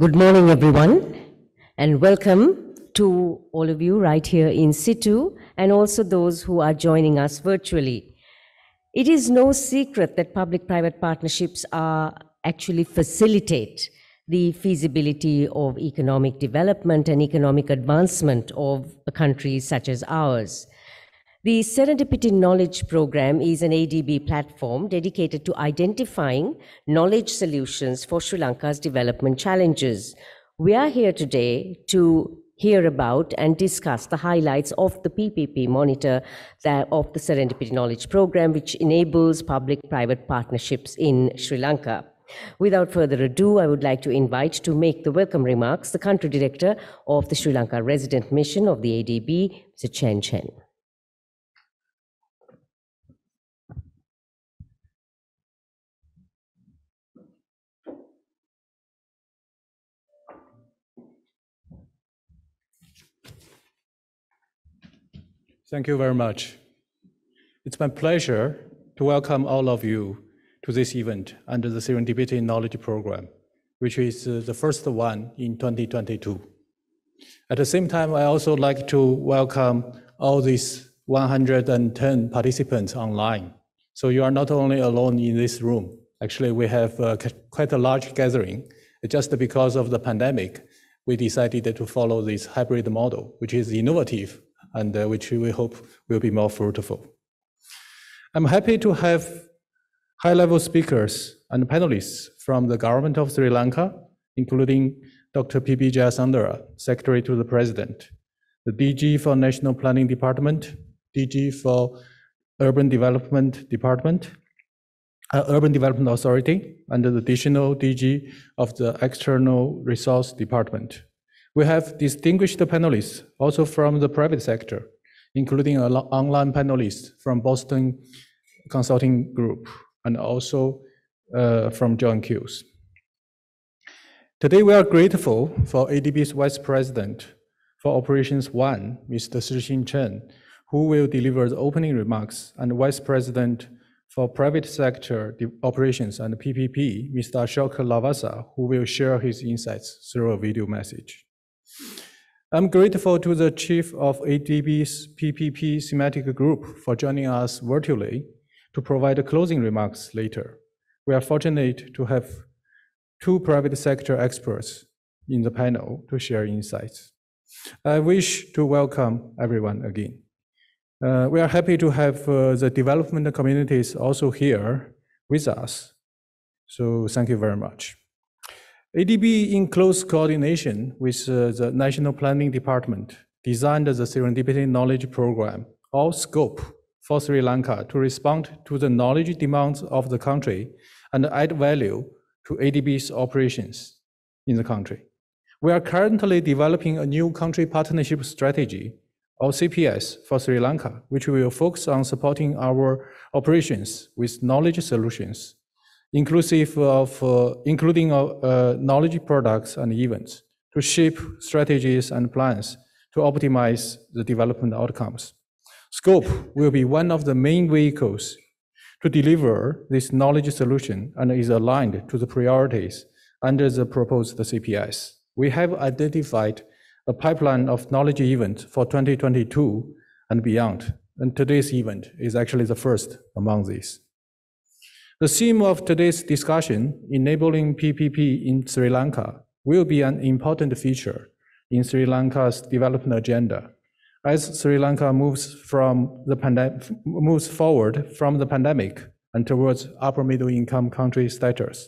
Good morning, everyone, and welcome to all of you right here in situ, and also those who are joining us virtually. It is no secret that public-private partnerships actually facilitate the feasibility of economic development and economic advancement of a country such as ours. The Serendipity Knowledge Program is an ADB platform dedicated to identifying knowledge solutions for Sri Lanka's development challenges. We are here today to hear about and discuss the highlights of the PPP Monitor of the Serendipity Knowledge Program, which enables public-private partnerships in Sri Lanka. Without further ado, I would like to invite to make the welcome remarks the Country Director of the Sri Lanka Resident Mission of the ADB, Mr. Chen Chen. Thank you very much. It's my pleasure to welcome all of you to this event under the Serendipity Knowledge Program, which is the first one in 2022. At the same time, I also like to welcome all these 110 participants online. So you are not only alone in this room. Actually, we have quite a large gathering. Just because of the pandemic, we decided to follow this hybrid model, which is innovative and which we hope will be more fruitful. I'm happy to have high-level speakers and panelists from the government of Sri Lanka, including Dr. Ppp Jayasundara, Secretary to the President, the DG for National Planning Department, DG for Urban Development Department, Urban Development Authority, and the additional DG of the External Resource Department. We have distinguished panelists also from the private sector, including an online panelist from Boston Consulting Group and also from John Hughes. Today, we are grateful for ADB's Vice President for Operations 1, Mr. Shixin Chen, who will deliver the opening remarks, and Vice President for Private Sector Operations and PPP, Mr. Ashok Lavasa, who will share his insights through a video message. I'm grateful to the Chief of ADB's PPP thematic group for joining us virtually to provide closing remarks later. We are fortunate to have two private sector experts in the panel to share insights. I wish to welcome everyone again. We are happy to have the development communities also here with us. So thank you very much. ADB, in close coordination with the National Planning Department, designed the Serendipity Knowledge Program, or SCOPE, for Sri Lanka to respond to the knowledge demands of the country and add value to ADB's operations in the country. We are currently developing a new country partnership strategy, or CPS, for Sri Lanka, which will focus on supporting our operations with knowledge solutions, inclusive of including knowledge products and events, to shape strategies and plans to optimize the development outcomes. SCOPE will be one of the main vehicles to deliver this knowledge solution and is aligned to the priorities under the proposed CPS. We have identified a pipeline of knowledge events for 2022 and beyond, and today's event is actually the first among these. The theme of today's discussion, enabling PPP in Sri Lanka, will be an important feature in Sri Lanka's development agenda as Sri Lanka moves forward from the pandemic and towards upper middle income country status.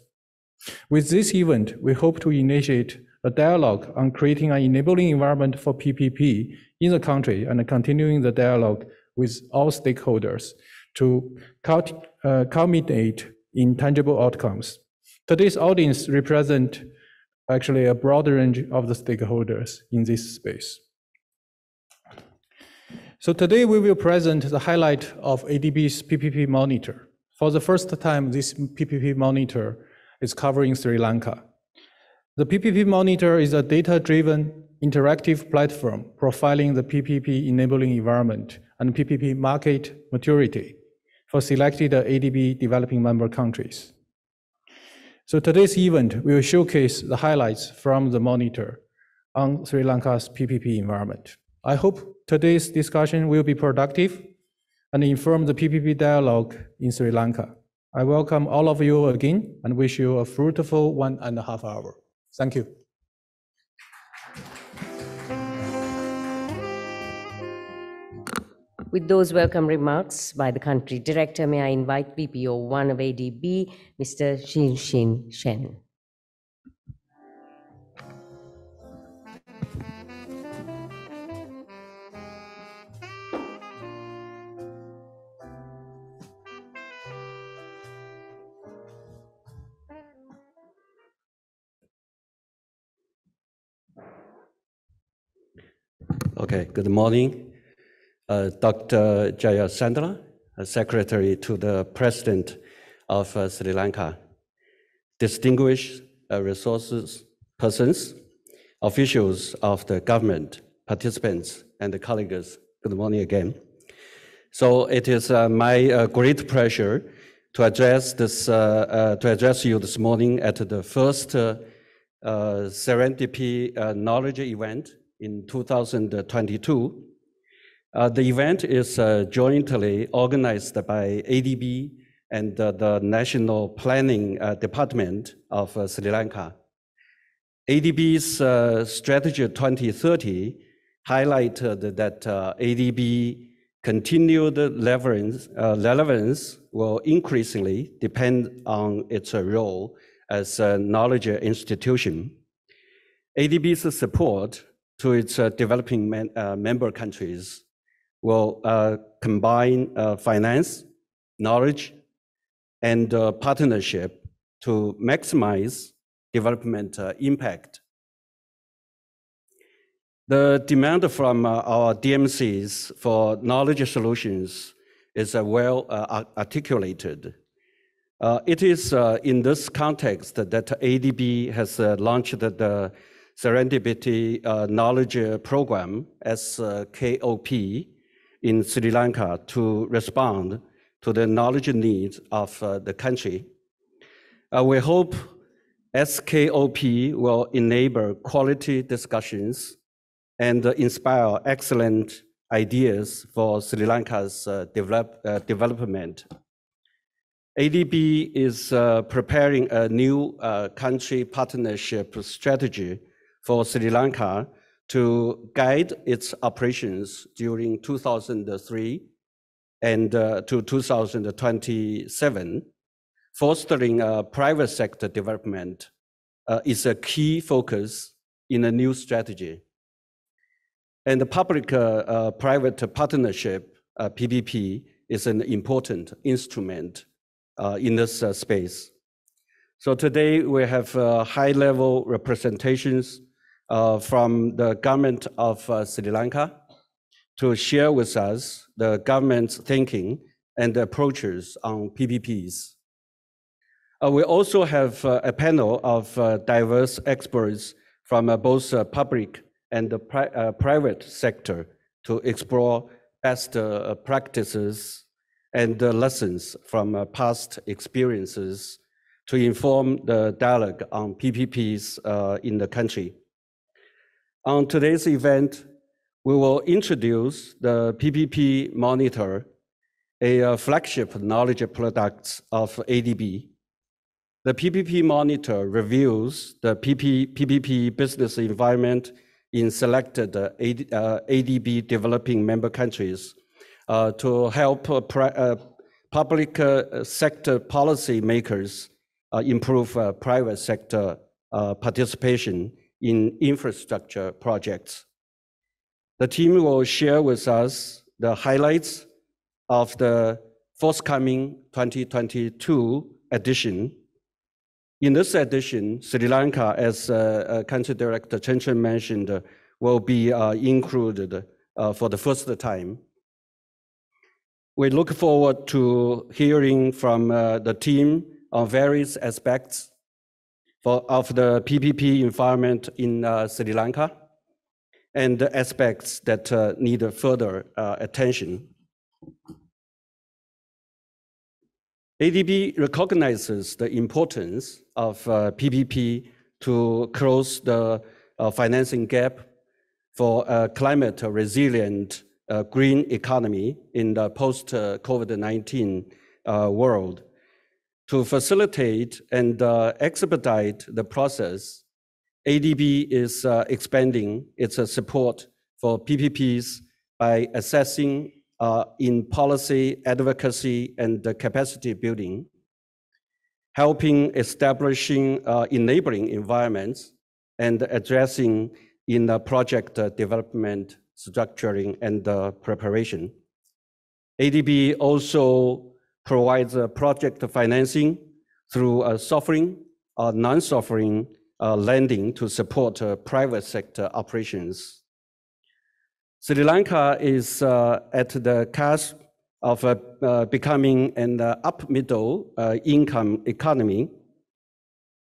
With this event, we hope to initiate a dialogue on creating an enabling environment for PPP in the country and continuing the dialogue with all stakeholders to culminate in tangible outcomes. Today's audience represents actually a broad range of the stakeholders in this space. So today we will present the highlight of ADB's PPP Monitor. For the first time, this PPP Monitor is covering Sri Lanka. The PPP Monitor is a data-driven interactive platform profiling the PPP enabling environment and PPP market maturity for selected ADB developing member countries. So today's event will showcase the highlights from the monitor on Sri Lanka's PPP environment. I hope today's discussion will be productive and inform the PPP dialogue in Sri Lanka. I welcome all of you again and wish you a fruitful 1.5 hours. Thank you. With those welcome remarks by the country director, may I invite PPO1 of ADB, Mr. Shixin Chen. Okay, good morning. Dr. Jaya Sandra, Secretary to the President of Sri Lanka, distinguished resources persons, officials of the government, participants, and the colleagues, good morning again. So it is my great pleasure to address you this morning at the first Serendipity Knowledge event in 2022. The event is jointly organized by ADB and the National Planning Department of Sri Lanka. ADB's Strategy 2030 highlighted that ADB continued relevance will increasingly depend on its role as a knowledge institution. ADB's support to its developing member countries will combine finance, knowledge, and partnership to maximize development impact. The demand from our DMCs for knowledge solutions is well articulated. It is in this context that ADB has launched the Serendipity Knowledge Program, SKOP, in Sri Lanka to respond to the knowledge needs of the country. We hope SKOP will enable quality discussions and inspire excellent ideas for Sri Lanka's development. ADB is preparing a new country partnership strategy for Sri Lanka to guide its operations during 2003 and to 2027. Fostering private sector development is a key focus in a new strategy. And the public-private partnership, PPP, is an important instrument in this space. So today we have high-level representations from the government of Sri Lanka to share with us the government's thinking and approaches on PPPs. We also have a panel of diverse experts from both public and the private sector to explore best practices and lessons from past experiences to inform the dialogue on PPPs in the country. On today's event, we will introduce the PPP Monitor, a flagship knowledge product of ADB. The PPP Monitor reviews the PPP business environment in selected ADB developing member countries to help public sector policy makers improve private sector participation in infrastructure projects. The team will share with us the highlights of the forthcoming 2022 edition. In this edition, Sri Lanka, as Country Director Chen Chen mentioned, will be included for the first time. We look forward to hearing from the team on various aspects of the PPP environment in Sri Lanka and the aspects that need further attention. ADB recognizes the importance of PPP to close the financing gap for a climate resilient green economy in the post-COVID-19 world. To facilitate and expedite the process, ADB is expanding its support for PPPs by assessing in policy advocacy and capacity building, helping establishing enabling environments, and addressing in project development, structuring, and preparation. ADB also provides project financing through sovereign or non-sovereign lending to support private sector operations. Sri Lanka is at the cusp of becoming an up-middle income economy.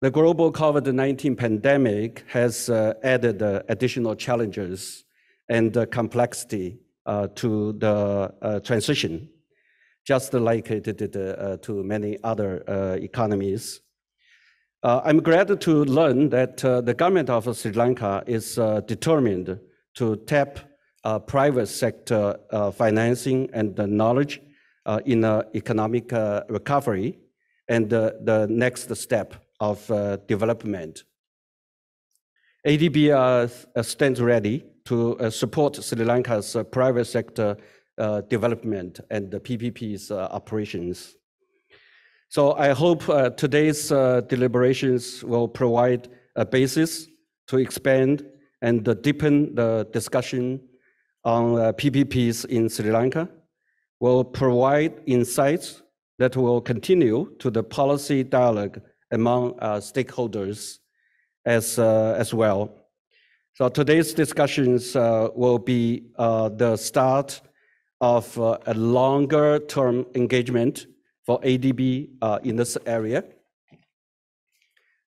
The global COVID-19 pandemic has added additional challenges and complexity to the transition, just like it did to many other economies. I'm glad to learn that the government of Sri Lanka is determined to tap private sector financing and the knowledge in economic recovery and the next step of development. ADB stands ready to support Sri Lanka's private sector development and the PPP's operations. So I hope today's deliberations will provide a basis to expand and deepen the discussion on PPPs in Sri Lanka, will provide insights that will continue to the policy dialogue among stakeholders as well. So today's discussions will be the start of a longer term engagement for ADB in this area.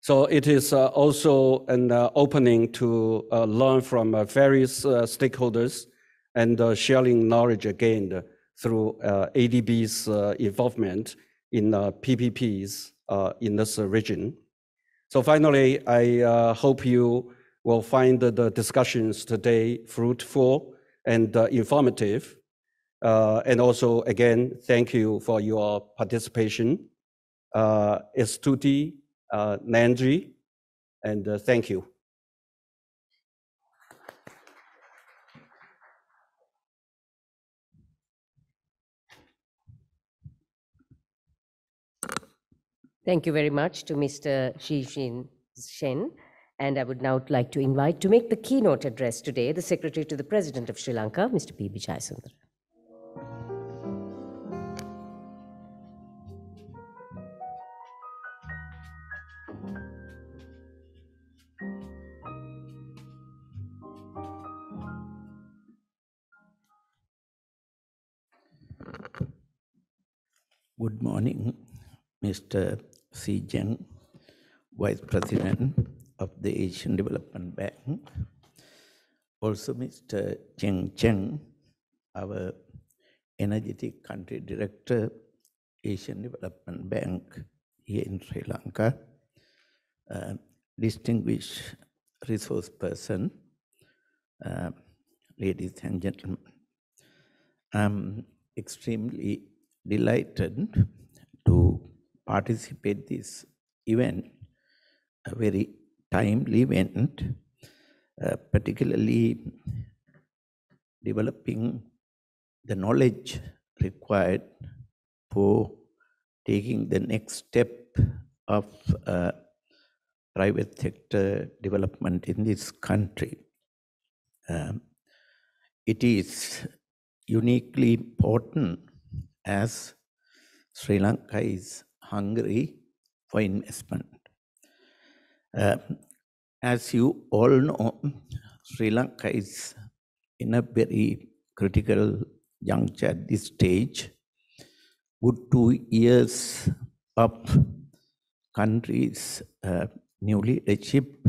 So it is also an opening to learn from various stakeholders and sharing knowledge again through ADB's involvement in PPPs in this region. So finally, I hope you will find the discussions today fruitful and informative. And also, again, thank you for your participation. Estuti, Nandri, and thank you. Thank you very much to Mr. Shijin Shen. And I would now like to invite to make the keynote address today the Secretary to the President of Sri Lanka, Mr. P.B. Jayasundara. Good morning, Mr. Si Zheng, Vice President of the Asian Development Bank. Also, Mr. Cheng Cheng, our energetic country director, Asian Development Bank here in Sri Lanka. Distinguished resource person, ladies and gentlemen. I'm extremely delighted to participate this event, a very timely event, particularly developing the knowledge required for taking the next step of private sector development in this country. It is uniquely important as Sri Lanka is hungry for investment. As you all know, Sri Lanka is in a very critical juncture at this stage. Good 2 years of country's new leadership,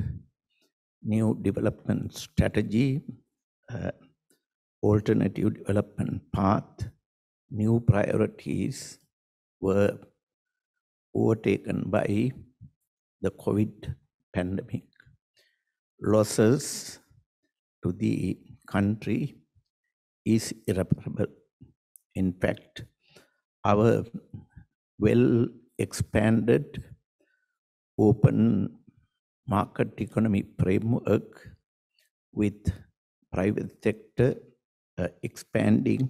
new development strategy, alternative development path, new priorities were overtaken by the COVID pandemic. Losses to the country is irreparable. In fact, our well-expanded open market economy framework with private sector expanding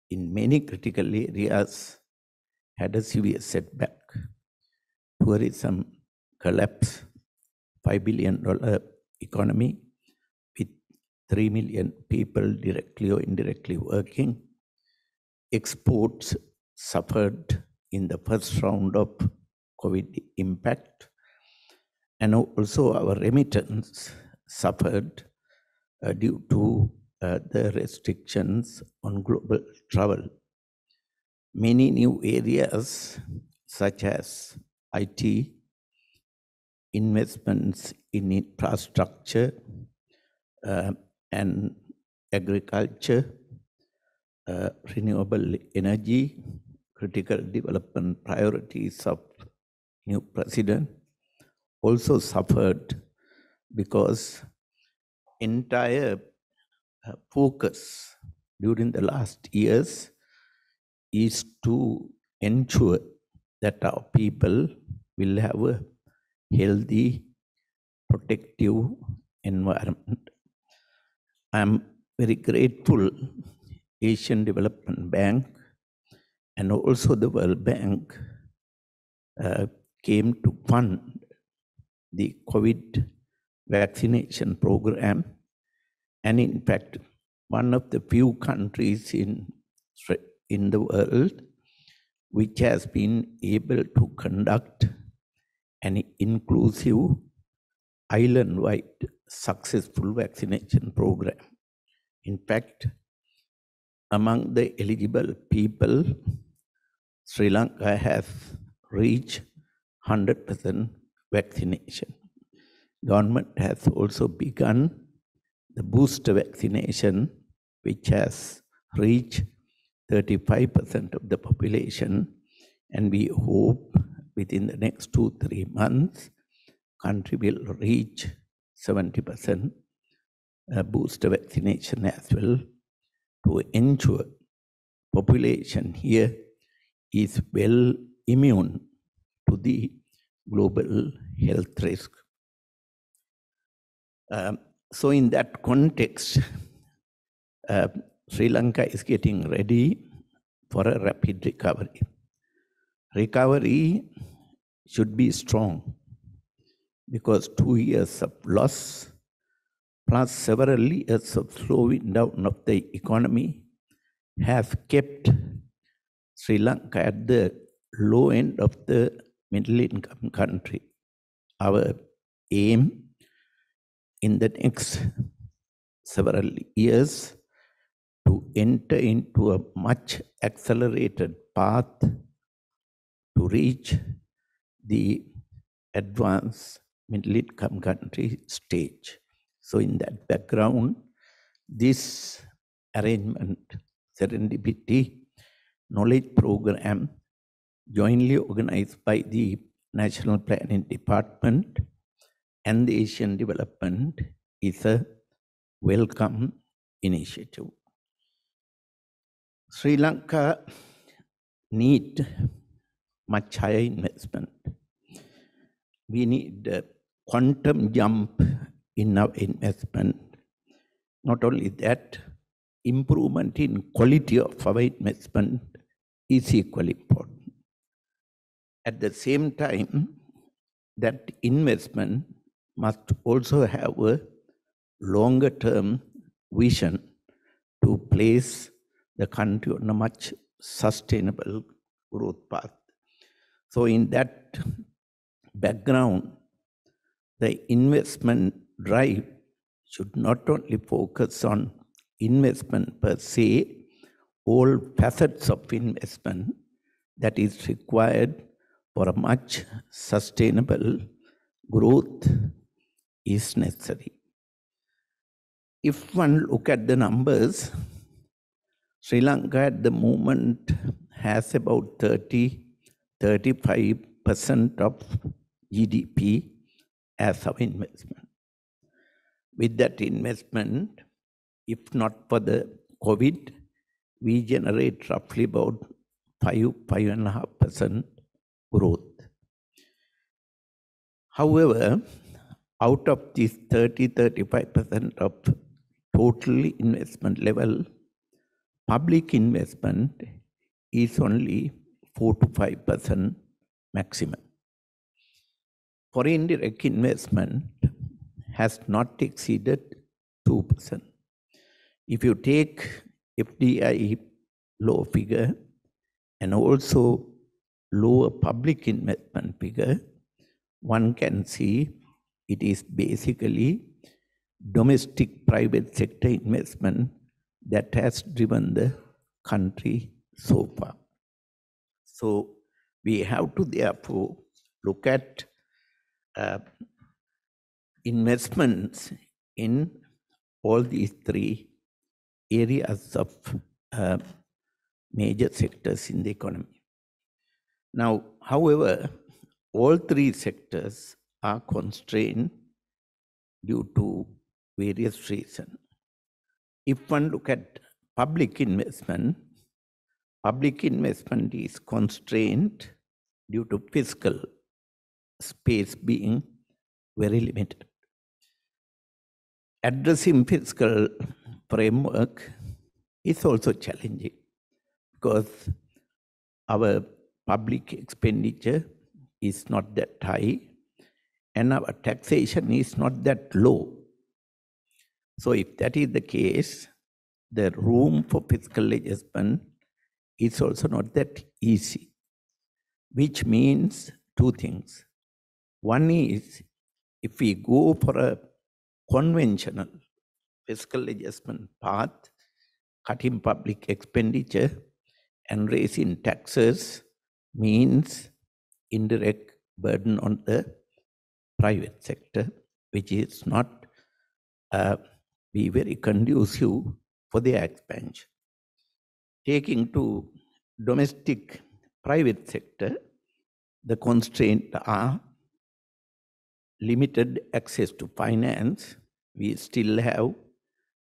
in many critical areas had a severe setback. Tourism collapse, $5 billion economy with 3 million people directly or indirectly working. Exports suffered in the first round of COVID impact, and also our remittance suffered due to the restrictions on global travel. Many new areas such as IT, investments in infrastructure and agriculture, renewable energy, critical development priorities of new president also suffered because entire focus during the last years is to ensure that our people will have a healthy, protective environment. I'm very grateful Asian Development Bank and also the World Bank came to fund the COVID vaccination program. And in fact, one of the few countries in the world which has been able to conduct an inclusive island-wide successful vaccination program. In fact, among the eligible people, Sri Lanka has reached 100% vaccination. Government has also begun the booster vaccination, which has reached 35% of the population, and we hope within the next 2-3 months, country will reach 70% booster vaccination as well, to ensure population here is well immune to the global health risk. So in that context, Sri Lanka is getting ready for a rapid recovery. Recovery should be strong because 2 years of loss plus several years of slowing down of the economy have kept Sri Lanka at the low end of the middle income country. Our aim in the next several years to enter into a much accelerated path to reach the advanced middle income country stage. So in that background, this arrangement, Serendipity Knowledge Program, jointly organized by the National Planning Department and the Asian Development, is a welcome initiative. Sri Lanka needs much higher investment. We need a quantum jump in our investment. Not only that, improvement in quality of our investment is equally important. At the same time, that investment must also have a longer-term vision to place the country on a much sustainable growth path. So in that background, the investment drive should not only focus on investment per se, all facets of investment that is required for a much sustainable growth is necessary. If one look at the numbers, Sri Lanka at the moment has about 30-35% of GDP as our investment. With that investment, if not for the COVID, we generate roughly about 5.5% growth. However, out of this 30-35% of total investment level, public investment is only 4-5% maximum. Foreign direct investment has not exceeded 2%. If you take FDI low figure and also lower public investment figure, one can see it is basically domestic private sector investment that has driven the country so far. So we have to therefore look at investments in all these three areas of major sectors in the economy. Now, however, all three sectors are constrained due to various reasons. If one look at public investment is constrained due to fiscal space being very limited. Addressing fiscal framework is also challenging because our public expenditure is not that high and our taxation is not that low. So if that is the case, the room for fiscal adjustment is also not that easy, which means two things. One is, if we go for a conventional fiscal adjustment path, cutting public expenditure and raising taxes, means indirect burden on the private sector, which is not be very conducive for their expansion. Taking to domestic private sector, the constraints are limited access to finance. We still have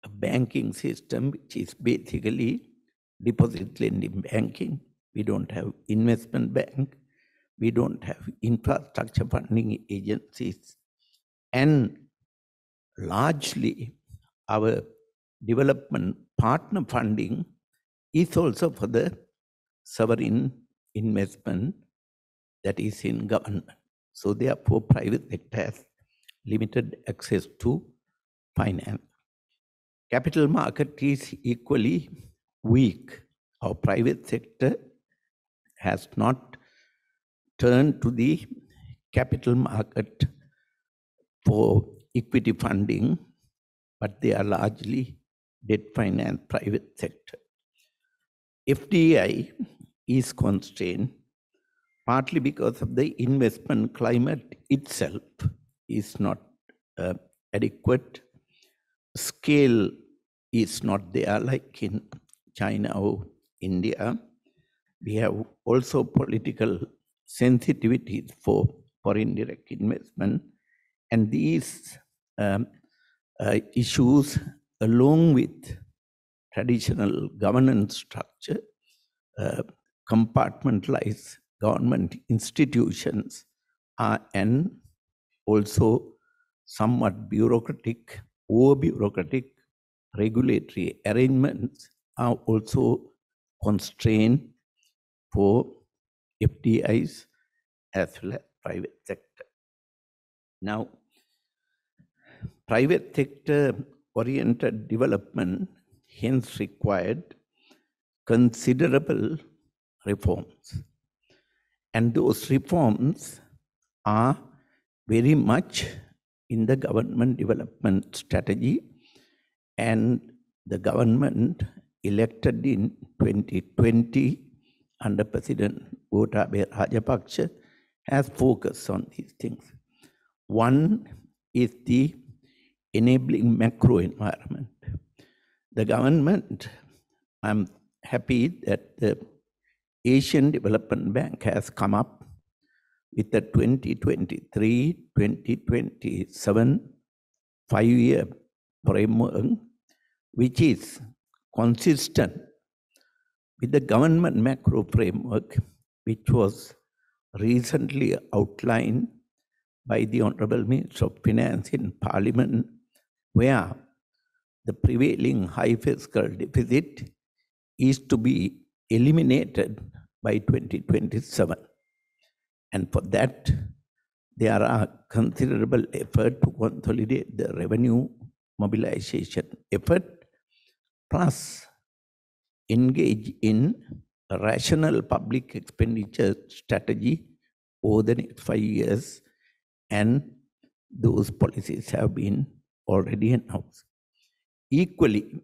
a banking system which is basically deposit lending banking. We don't have investment bank. We don't have infrastructure funding agencies. And largely our development partner funding is also for the sovereign investment that is in government. So therefore, private sector has limited access to finance. Capital market is equally weak. Our private sector has not turned to the capital market for equity funding, but they are largely debt finance private sector. FDI is constrained partly because of the investment climate itself is not adequate. Scale is not there like in China or India. We have also political sensitivities for foreign direct investment, and these issues, along with traditional governance structure, compartmentalized government institutions, and also somewhat bureaucratic, over-bureaucratic regulatory arrangements are also constrained for FDIs as well as private sector. Now, private sector oriented development hence required considerable reforms. And those reforms are very much in the government development strategy, and the government elected in 2020 under President Gotabaya Rajapaksa has focused on these things. One is the enabling macro environment. The government, I'm happy that the Asian Development Bank has come up with the 2023-2027 5-year framework, which is consistent with the government macro framework, which was recently outlined by the Honorable Minister of Finance in Parliament, where the prevailing high fiscal deficit is to be eliminated by 2027. And for that, there are considerable efforts to consolidate the revenue mobilization effort, plus engage in a rational public expenditure strategy over the next 5 years, and those policies have been already announced. Equally,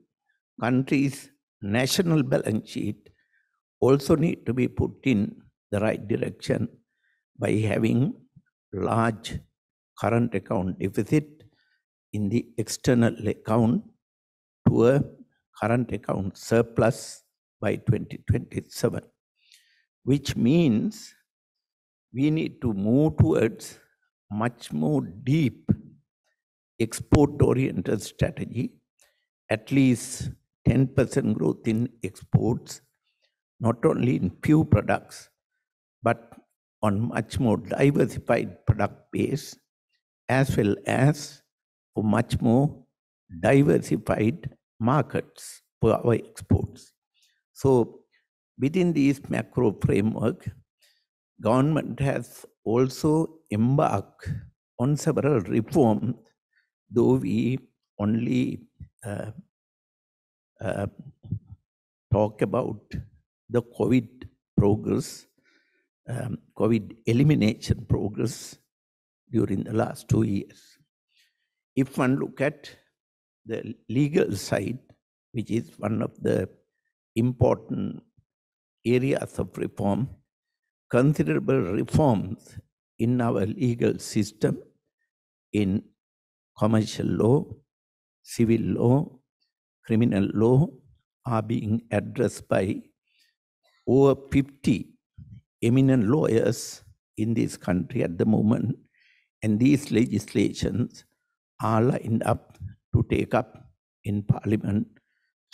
countries' national balance sheet also need to be put in the right direction by having large current account deficit in the external account to a current account surplus by 2027, which means we need to move towards much more deep export-oriented strategy, at least 10% growth in exports, not only in few products, but on much more diversified product base, as well as for much more diversified markets for our exports. So within this macro framework, government has also embarked on several reforms, though we only talk about the COVID progress, COVID elimination progress during the last 2 years. If one look at the legal side, which is one of the important areas of reform, considerable reforms in our legal system in commercial law, civil law, criminal law are being addressed by over 50 eminent lawyers in this country at the moment, and these legislations are lined up to take up in Parliament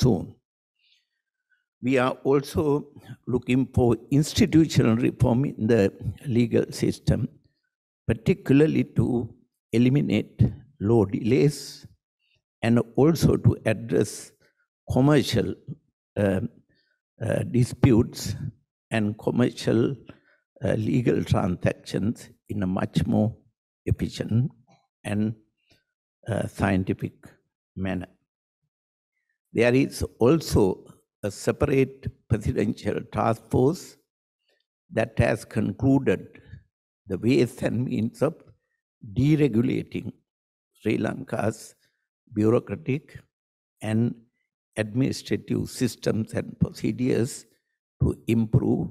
soon. We are also looking for institutional reform in the legal system, particularly to eliminate law delays and also to address commercial disputes and commercial legal transactions in a much more efficient and scientific manner. There is also a separate presidential task force that has concluded the ways and means of deregulating Sri Lanka's bureaucratic and administrative systems and procedures to improve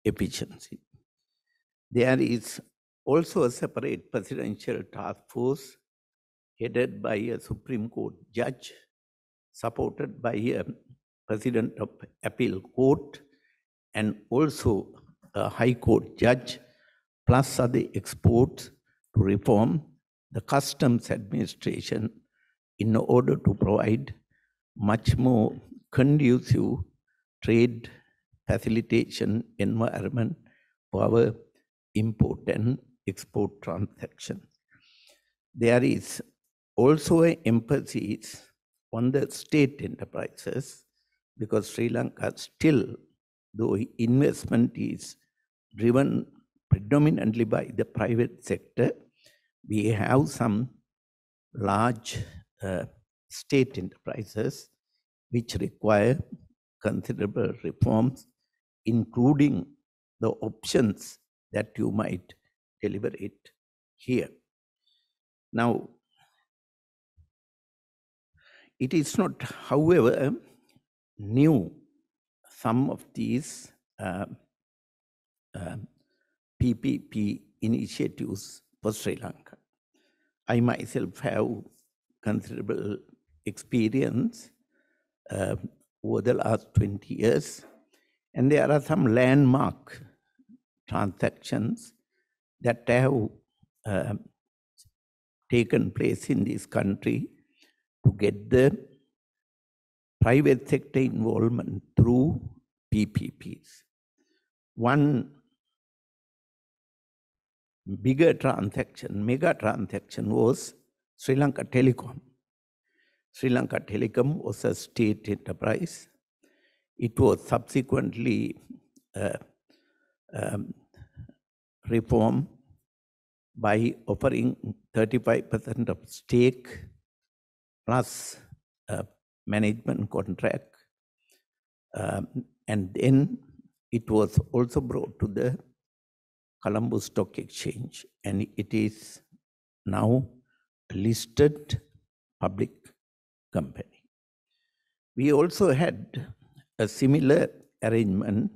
efficiency. There is also a separate presidential task force headed by a Supreme Court judge, supported by a President of Appeal Court, and also a High Court judge, plus other experts to reform the customs administration in order to provide much more conducive trade facilitation environment for our import and export transactions. There is also an emphasis on the state enterprises, because Sri Lanka still, though investment is driven predominantly by the private sector, we have some large state enterprises which require considerable reforms, including the options that you might deliberate here. Now, it is not, however, new, some of these PPP initiatives for Sri Lanka. I myself have considerable experience over the last 20 years, and there are some landmark transactions that have taken place in this country to get the private sector involvement through PPPs. One bigger transaction, mega transaction, was Sri Lanka Telecom. Sri Lanka Telecom was a state enterprise. It was subsequently reformed by offering 35% of stake plus management contract. And then it was also brought to the Colombo Stock Exchange, and it is now a listed public company. We also had a similar arrangement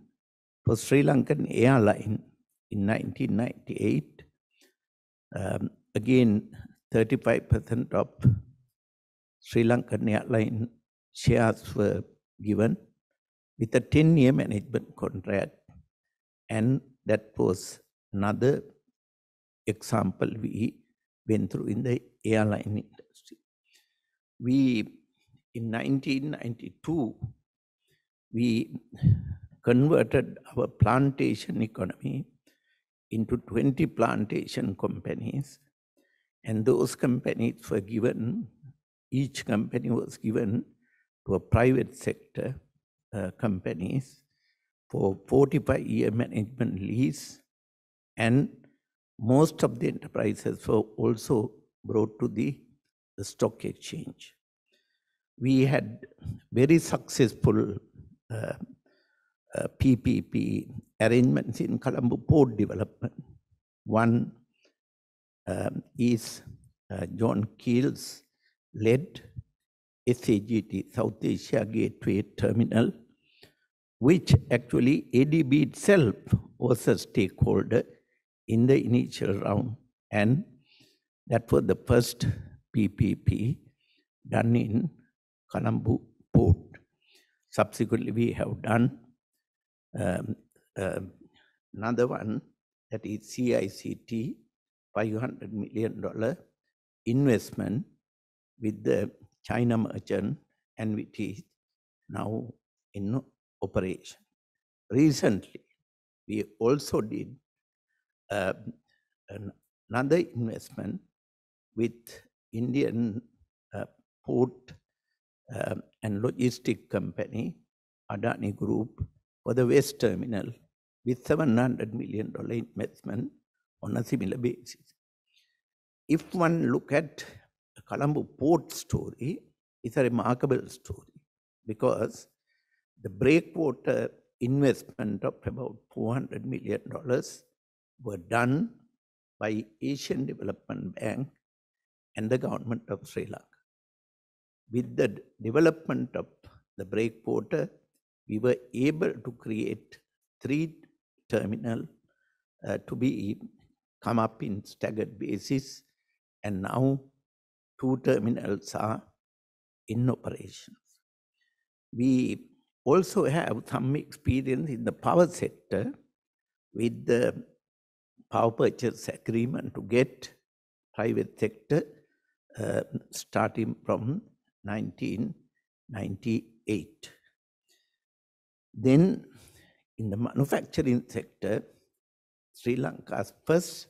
for Sri Lankan Airline in 1998. Again, 35% of Sri Lankan Airline shares were given with a 10-year management contract, and that was another example we went through in the airline industry. In 1992, we converted our plantation economy into 20 plantation companies, and those companies were given, each company was given to a private sector companies for 45-year management lease, and most of the enterprises were also brought to the stock exchange. We had very successful PPP arrangements in Colombo port development. One is John Keel's led SAGT, South Asia Gateway Terminal, which actually ADB itself was a stakeholder in the initial round. And that was the first PPP done in Colombo Port. Subsequently, we have done another one, that is CICT, $500 million investment with the China merchant, and which is now in operation. Recently, we also did another investment with Indian port and logistic company, Adani Group, for the West Terminal with $700 million investment on a similar basis. If one look at the Colombo Port story, it's a remarkable story because the breakwater investment of about $400 million were done by Asian Development Bank and the government of Sri Lanka. With the development of the breakwater, we were able to create 3 terminals to come up in staggered basis, and now 2 terminals are in operations. We also have some experience in the power sector with the power purchase agreement to get private sector starting from 1998. Then in the manufacturing sector, Sri Lanka's first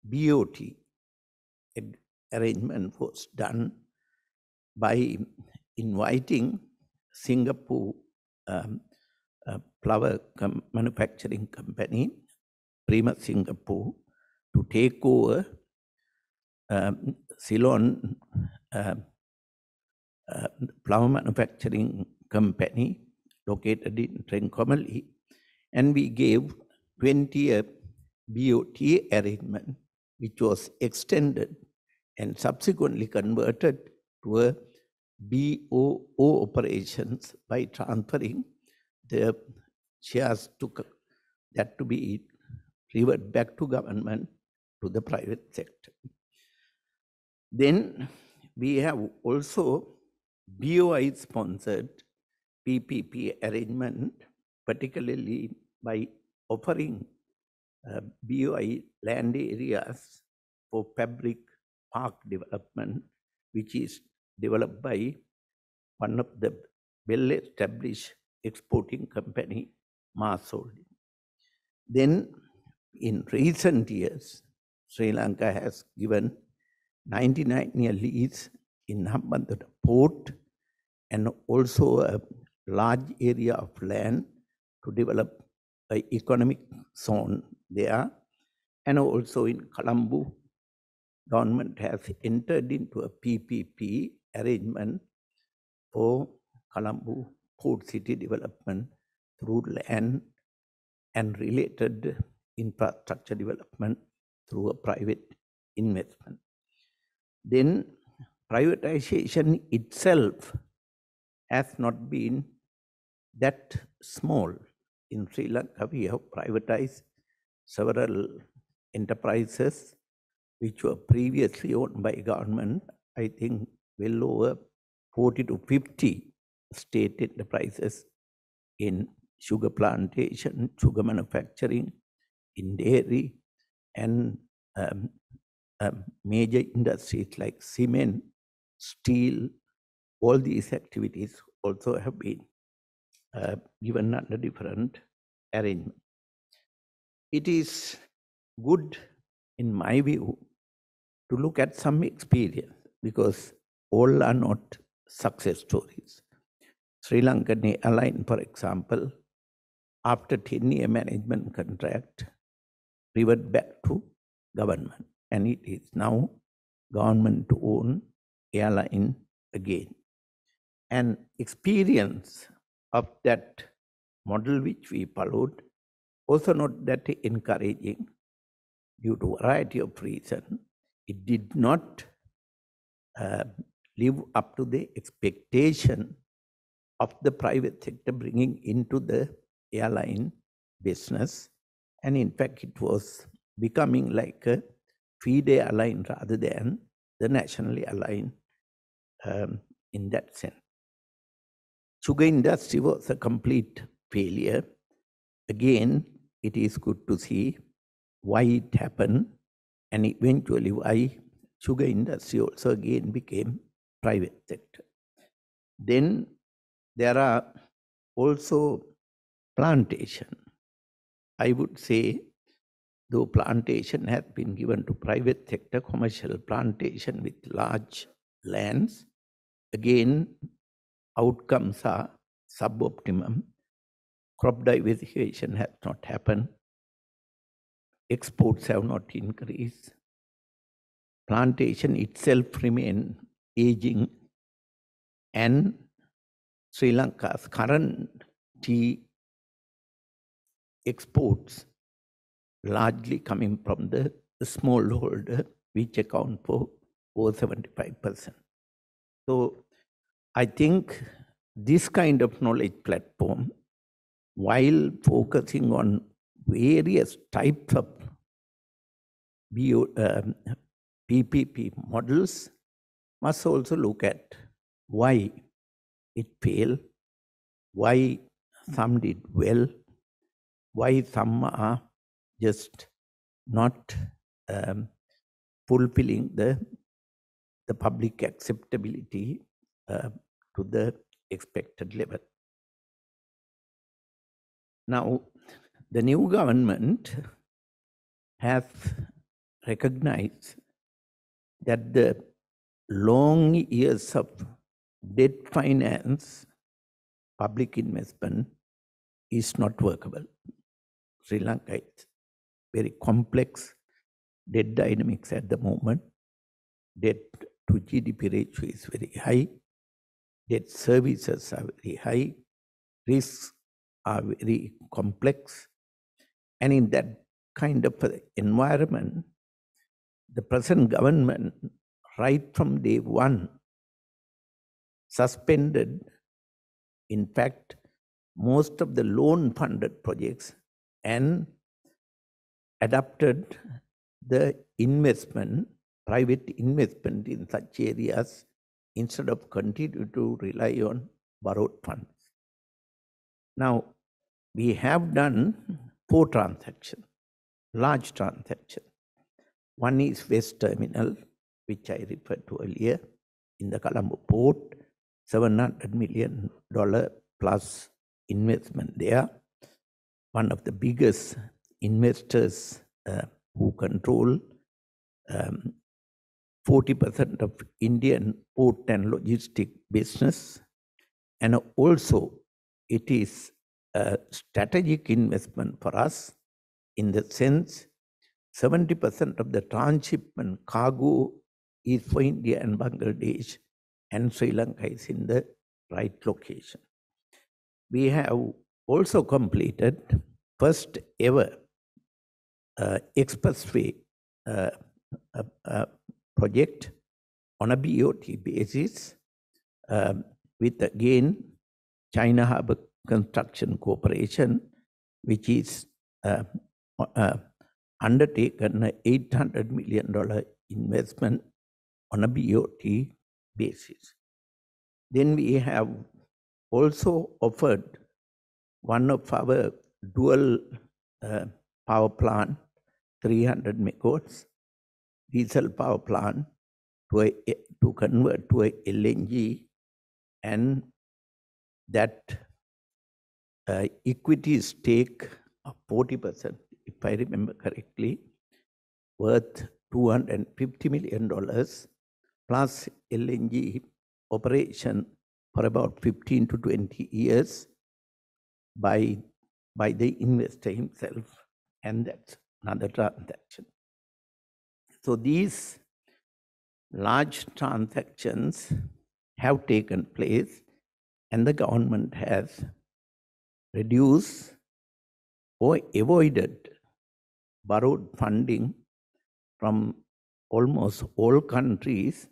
BOT arrangement was done by inviting Singapore flower manufacturing company, Prima Singapore, to take over Ceylon flower manufacturing company located in Trincomalee, and we gave 20-year BOT arrangement, which was extended and subsequently converted to a BOO operations by transferring the shares to be reverted back to government to the private sector. Then we have also BOI sponsored PPP arrangement, particularly by offering BOI land areas for fabric park development, which is developed by one of the well-established exporting company, Mars Holding. Then in recent years, Sri Lanka has given 99-year lease in Hambantota Port and also a large area of land to develop an economic zone there. And also in Colombo, government has entered into a PPP arrangement for Colombo Port City development through land and related infrastructure development through a private investment. Then privatization itself has not been that small. In Sri Lanka, we have privatized several enterprises which were previously owned by government. I think well over 40 to 50 state enterprises in sugar plantation, sugar manufacturing, in dairy, and major industries like cement, steel. All these activities also have been given under different arrangements. It is good, in my view, to look at some experience because all are not success stories. Sri Lankan Airline, for example, after 10-year management contract, revert back to government, and it is now government to own airline again. And experience of that model which we followed also not that encouraging due to a variety of reasons. It did not live up to the expectation of the private sector bringing into the airline business. And in fact, it was becoming like a feeder airline rather than the national airline in that sense. Sugar industry was a complete failure. Again, it is good to see why it happened and eventually why sugar industry also again became private sector. Then there are also plantation. I would say, though plantation has been given to private sector, commercial plantation with large lands, again, outcomes are suboptimum. Crop diversification has not happened. Exports have not increased. Plantation itself remains aging, and Sri Lanka's current tea exports largely coming from the smallholder, which account for over 75%. So I think this kind of knowledge platform, while focusing on various types of PPP models, must also look at why it failed, why some did well, why some are just not fulfilling the public acceptability to the expected level. Now, the new government has recognized that the long years of debt finance public investment is not workable. Sri Lanka is very complex debt dynamics at the moment. Debt to GDP ratio is very high. Debt services are very high. Risks are very complex. And in that kind of environment, the present government, right from day one, suspended, in fact, most of the loan-funded projects and adapted the investment, private investment in such areas instead of continue to rely on borrowed funds. Now, we have done 4 transactions, large transactions. One is West Terminal, which I referred to earlier, in the Colombo port, $700 million plus investment there. One of the biggest investors who control 40% of Indian port and logistic business. And also, it is a strategic investment for us in the sense 70% of the transshipment cargo is for India and Bangladesh, and Sri Lanka is in the right location. We have also completed first ever expressway project on a BOT basis with again China Harbour Construction Corporation, which is undertaken an $800 million investment on a BOT basis. Then we have also offered one of our dual power plant, 300 megawatts, diesel power plant to convert to a LNG, and that equity stake of 40%, if I remember correctly, worth $250 million plus LNG operation for about 15 to 20 years by the investor himself, and that's another transaction. So these large transactions have taken place, and the government has reduced or avoided borrowed funding from almost all countries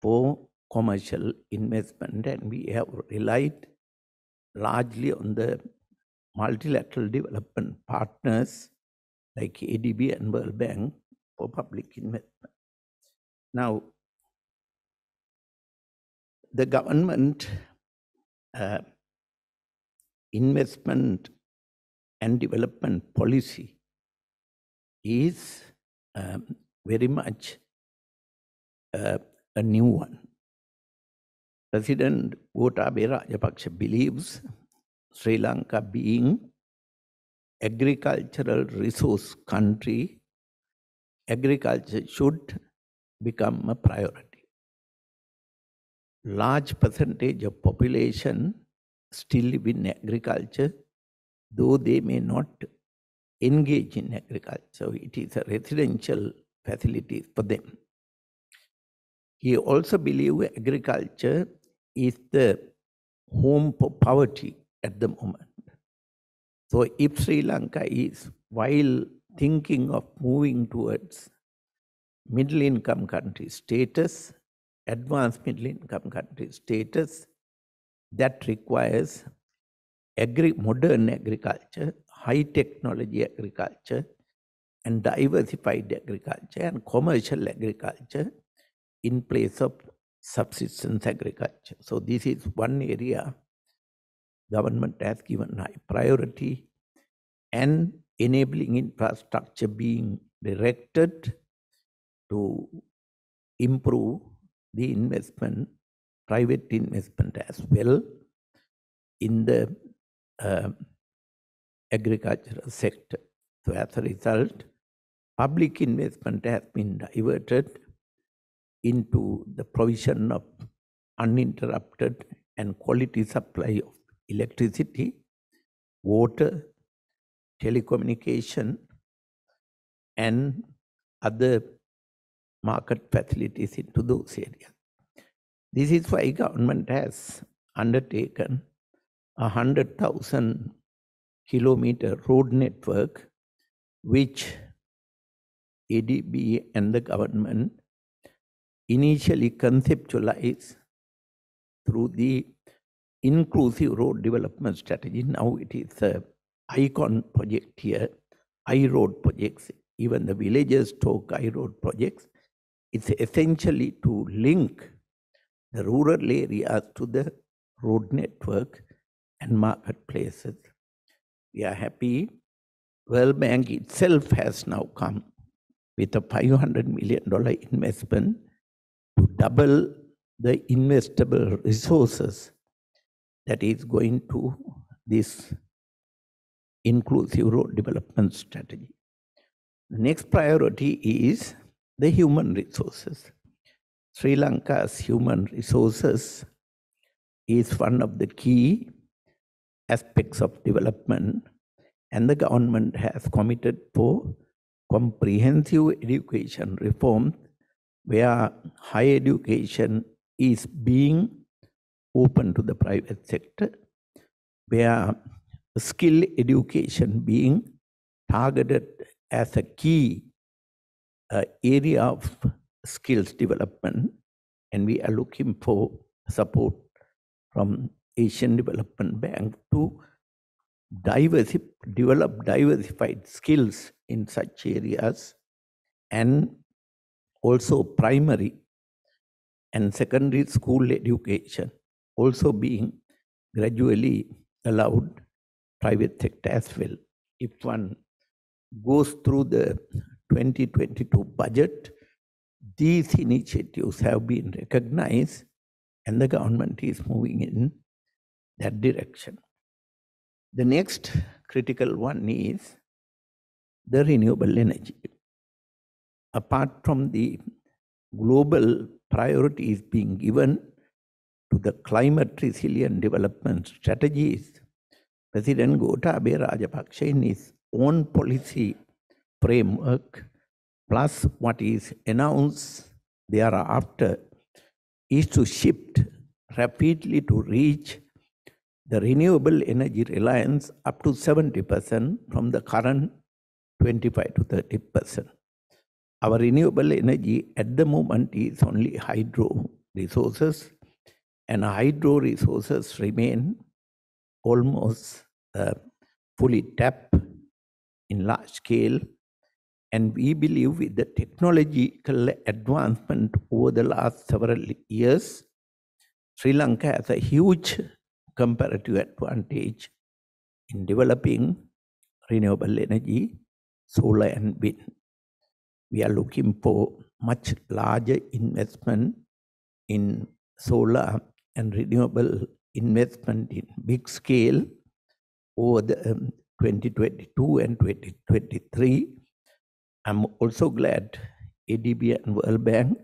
for commercial investment, and we have relied largely on the multilateral development partners like ADB and World Bank for public investment. Now, the government investment and development policy is very much a new one. President Gotabaya Rajapaksa believes Sri Lanka being agricultural resource country, agriculture should become a priority. Large percentage of population still live in agriculture, though they may not engage in agriculture. So it is a residential facility for them. He also believes agriculture is the home for poverty at the moment. So if Sri Lanka is, while thinking of moving towards middle income country status, advanced middle income country status, that requires modern agriculture, high technology agriculture, and diversified agriculture and commercial agriculture in place of subsistence agriculture. So this is one area government has given high priority, and enabling infrastructure being directed to improve the investment, private investment as well in the agricultural sector. So as a result, public investment has been diverted into the provision of uninterrupted and quality supply of electricity, water, telecommunication, and other market facilities into those areas. This is why government has undertaken 100,000 kilometer road network, which ADB and the government initially conceptualized through the inclusive road development strategy. Now it is an icon project here, I-road projects, even the villages talk I-road projects. It's essentially to link the rural areas to the road network and marketplaces. We are happy. World Bank itself has now come with a $500 million investment to double the investable resources that is going to this inclusive road development strategy. The next priority is the human resources. Sri Lanka's human resources is one of the key aspects of development, and the government has committed for comprehensive education reform, where higher education is being open to the private sector, where skill education being targeted as a key area of skills development, and we are looking for support from Asian Development Bank to develop diversified skills in such areas, and also primary and secondary school education also being gradually allowed private sector as well. If one goes through the 2022 budget, these initiatives have been recognized and the government is moving in that direction. The next critical one is the renewable energy. Apart from the global priorities being given to the climate resilient development strategies, President Gotabaya Rajapaksa in his own policy framework, plus what is announced thereafter, is to shift rapidly to reach the renewable energy reliance up to 70% from the current 25 to 30%. Our renewable energy at the moment is only hydro resources, and hydro resources remain almost fully tapped in large scale. And we believe with the technological advancement over the last several years, Sri Lanka has a huge comparative advantage in developing renewable energy, solar and wind. We are looking for much larger investment in solar and renewable investment in big scale over the 2022 and 2023. I'm also glad ADB and World Bank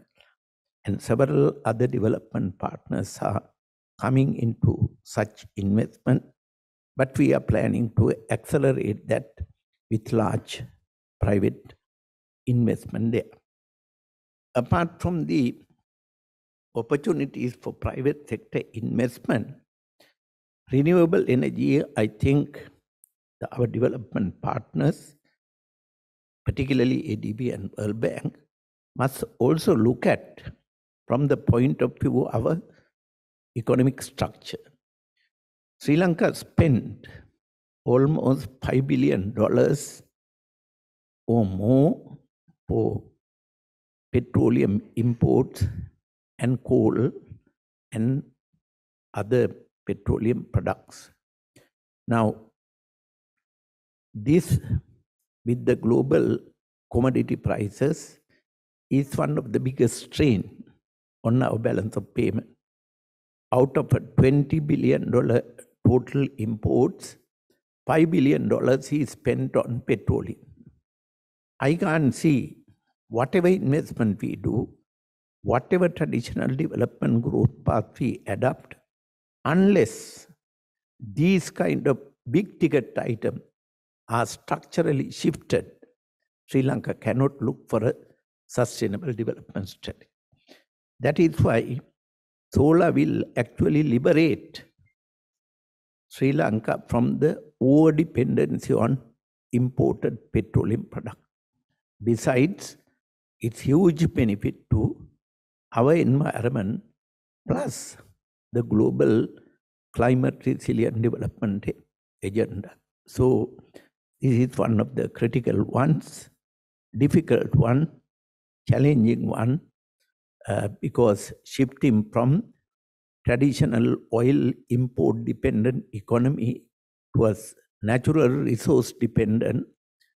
and several other development partners are coming into such investment, but we are planning to accelerate that with large private investment there. Apart from the opportunities for private sector investment, renewable energy, I think our development partners, particularly ADB and World Bank, must also look at from the point of view of our economic structure. Sri Lanka spent almost $5 billion or more for petroleum imports and coal and other petroleum products. Now, this with the global commodity prices is one of the biggest strain on our balance of payment. Out of a $20 billion total imports, $5 billion is spent on petroleum. I can't see whatever investment we do, whatever traditional development growth path we adopt, unless these kind of big ticket items are structurally shifted, Sri Lanka cannot look for a sustainable development strategy. That is why solar will actually liberate Sri Lanka from the over-dependency on imported petroleum products. Besides, it's huge benefit to our environment plus the global climate resilient development agenda. So this is one of the critical ones, difficult one, challenging one, because shifting from traditional oil import dependent economy towards natural resource dependent,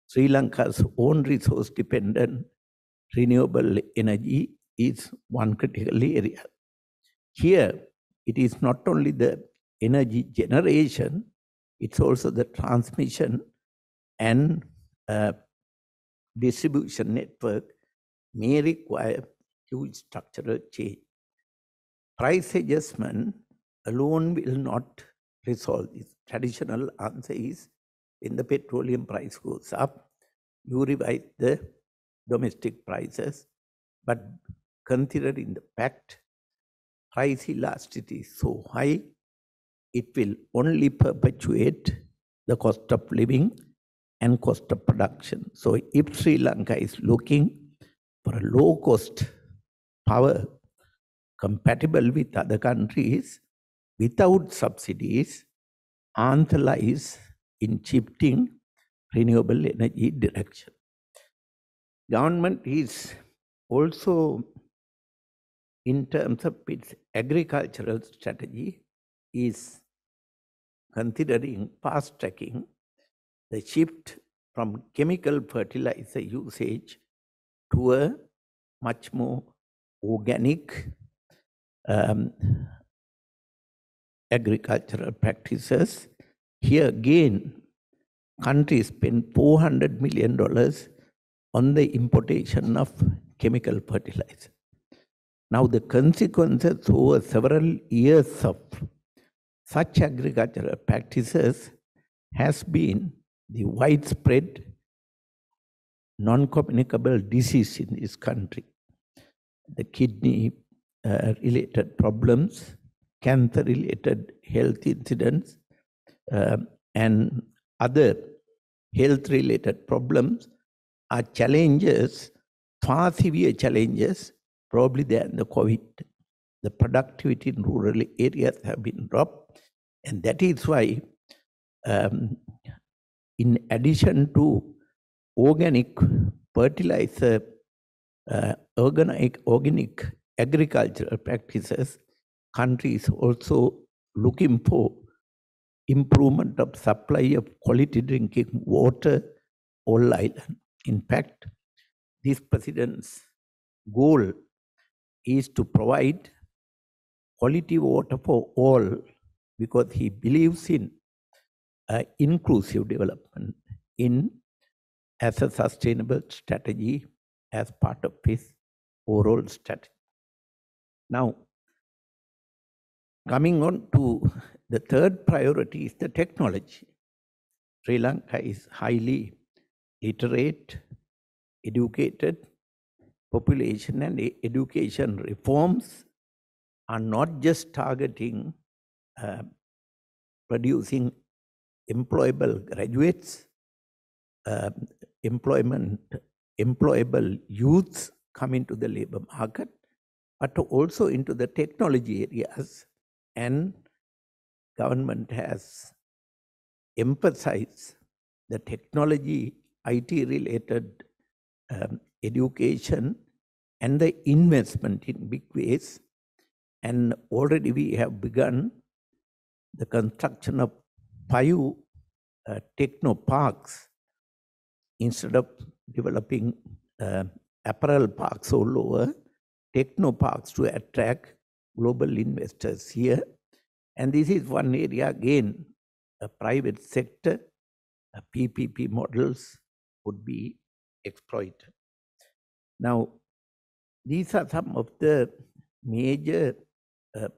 Sri Lanka's own resource dependent renewable energy is one critical area. Here, it is not only the energy generation, it's also the transmission and distribution network may require huge structural change. Price adjustment alone will not resolve this. Traditional answer is when the petroleum price goes up, you revise the domestic prices, but considering the fact price elasticity is so high, it will only perpetuate the cost of living and cost of production. So if Sri Lanka is looking for a low-cost power compatible with other countries without subsidies, answer lies in shifting renewable energy direction. Government is also, in terms of its agricultural strategy, is considering fast-tracking the shift from chemical fertilizer usage to a much more organic agricultural practices. Here again, countries spend $400 million on the importation of chemical fertilizer. Now the consequences over several years of such agricultural practices has been the widespread non-communicable disease in this country. The kidney related problems, cancer related health incidents, and other health related problems are challenges, far severe challenges, probably than the COVID. The productivity in rural areas have been dropped, And that is why, in addition to organic fertilizer, organic agricultural practices, countries also looking for improvement of supply of quality drinking water all island. In fact, this president's goal is to provide quality water for all, because he believes in inclusive development as a sustainable strategy as part of his overall strategy. Now, coming on to the third priority is the technology. Sri Lanka is highly literate, educated population, and education reforms are not just targeting producing employable graduates, employable youths come into the labor market, but also into the technology areas. And government has emphasized the technology, IT-related education and the investment in big ways. And already we have begun the construction of 5 techno parks. Instead of developing apparel parks all over, techno parks to attract global investors here. And this is one area, again, a private sector, PPP models would be exploited. Now, these are some of the major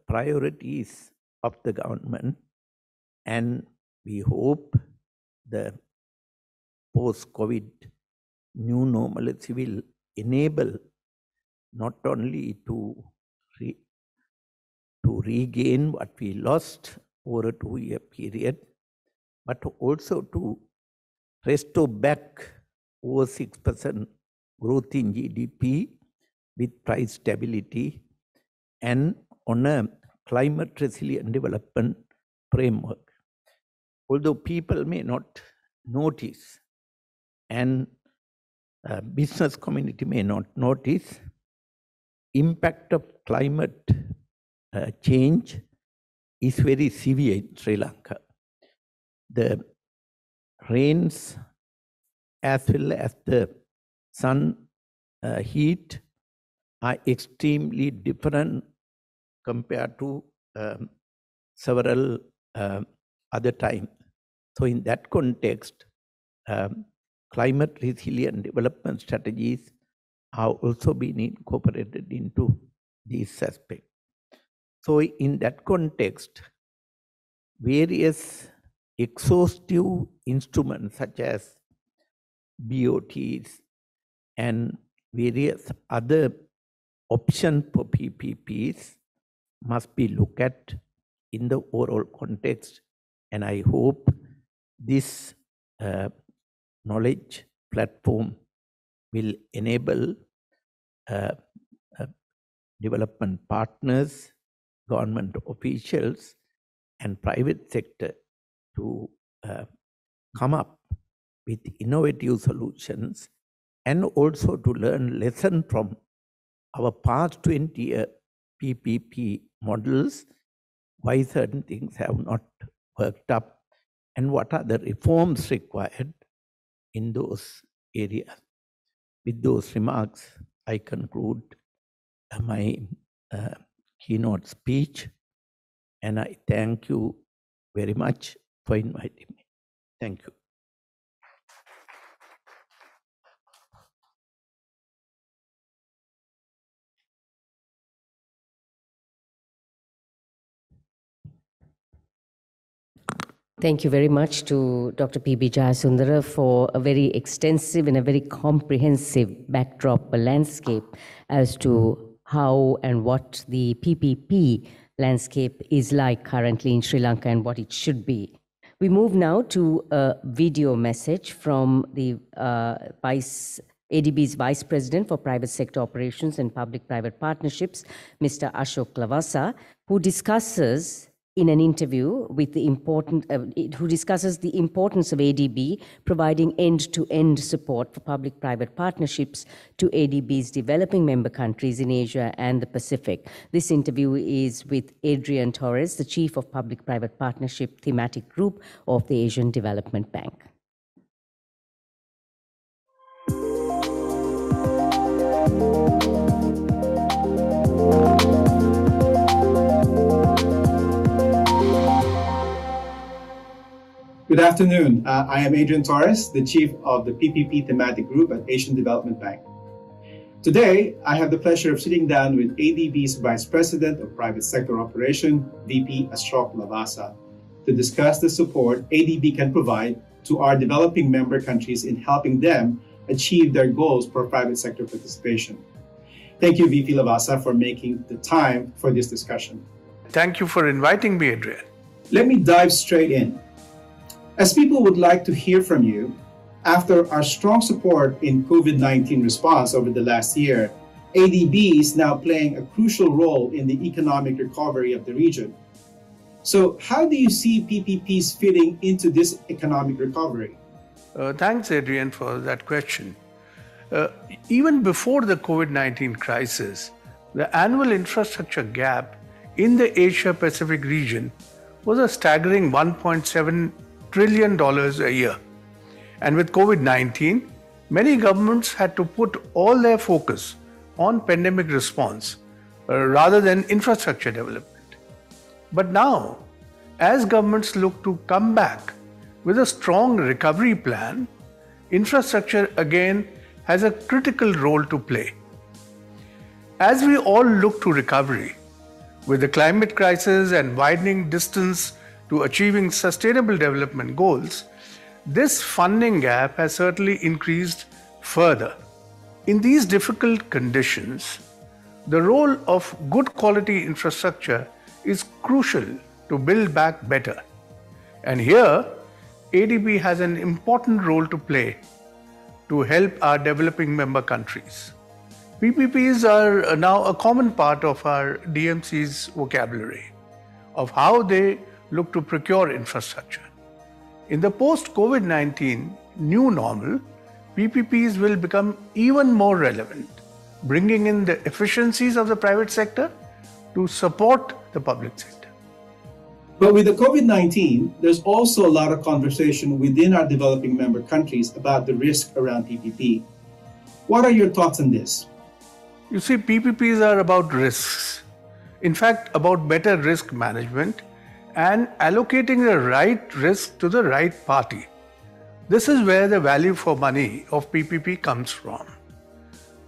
priorities of the government, and we hope the post-COVID new normalcy will enable not only to regain what we lost over a 2-year period, but also to restore back over 6% growth in GDP with price stability and on a climate resilient development framework. Although people may not notice and business community may not notice, impact of climate change is very severe in Sri Lanka. The rains as well as the sun heat are extremely different compared to several other times. So in that context, climate resilient development strategies are also being incorporated into this aspect. So in that context, various exhaustive instruments such as BOTs and various other options for PPPs must be looked at in the overall context. And I hope this knowledge platform will enable development partners, government officials, and private sector to come up with innovative solutions, and also to learn lessons from our past 20-year PPP models, why certain things have not worked up, and what are the reforms required in those areas. With those remarks, I conclude my keynote speech, and I thank you very much for inviting me. Thank you. Thank you very much to Dr. P.B. Jayasundara for a very extensive and a very comprehensive backdrop, a landscape as to how and what the PPP landscape is like currently in Sri Lanka and what it should be. We move now to a video message from the ADB's Vice President for Private Sector Operations and Public-Private Partnerships, Mr. Ashok Lavasa, who discusses in an interview with who discusses the importance of ADB providing end-to-end support for public-private partnerships to ADB's developing member countries in Asia and the Pacific. This interview is with Adrian Torres, the Chief of Public-Private Partnership Thematic Group of the Asian Development Bank. Good afternoon. I am Adrian Torres, the Chief of the PPP Thematic Group at Asian Development Bank. Today, I have the pleasure of sitting down with ADB's Vice President of Private Sector Operation, VP Ashok Lavasa, to discuss the support ADB can provide to our developing member countries in helping them achieve their goals for private sector participation. Thank you, VP Lavasa, for making the time for this discussion. Thank you for inviting me, Adrian. Let me dive straight in. As people would like to hear from you, after our strong support in COVID-19 response over the last year, ADB is now playing a crucial role in the economic recovery of the region. So how do you see PPPs fitting into this economic recovery? Thanks, Adrian, for that question. Even before the COVID-19 crisis, the annual infrastructure gap in the Asia-Pacific region was a staggering $1.7 trillion a year. And with COVID-19, many governments had to put all their focus on pandemic response rather than infrastructure development. But now, as governments look to come back with a strong recovery plan, infrastructure again has a critical role to play. As we all look to recovery, with the climate crisis and widening distance to achieving sustainable development goals, this funding gap has certainly increased further. In these difficult conditions, the role of good quality infrastructure is crucial to build back better. And here, ADB has an important role to play to help our developing member countries. PPPs are now a common part of our DMC's vocabulary of how they look to procure infrastructure. In the post-COVID-19 new normal, PPPs will become even more relevant, bringing in the efficiencies of the private sector to support the public sector. But with the COVID-19, there's also a lot of conversation within our developing member countries about the risk around PPP. What are your thoughts on this? You see, PPPs are about risks. In fact, about better risk management and allocating the right risk to the right party. This is where the value for money of PPP comes from.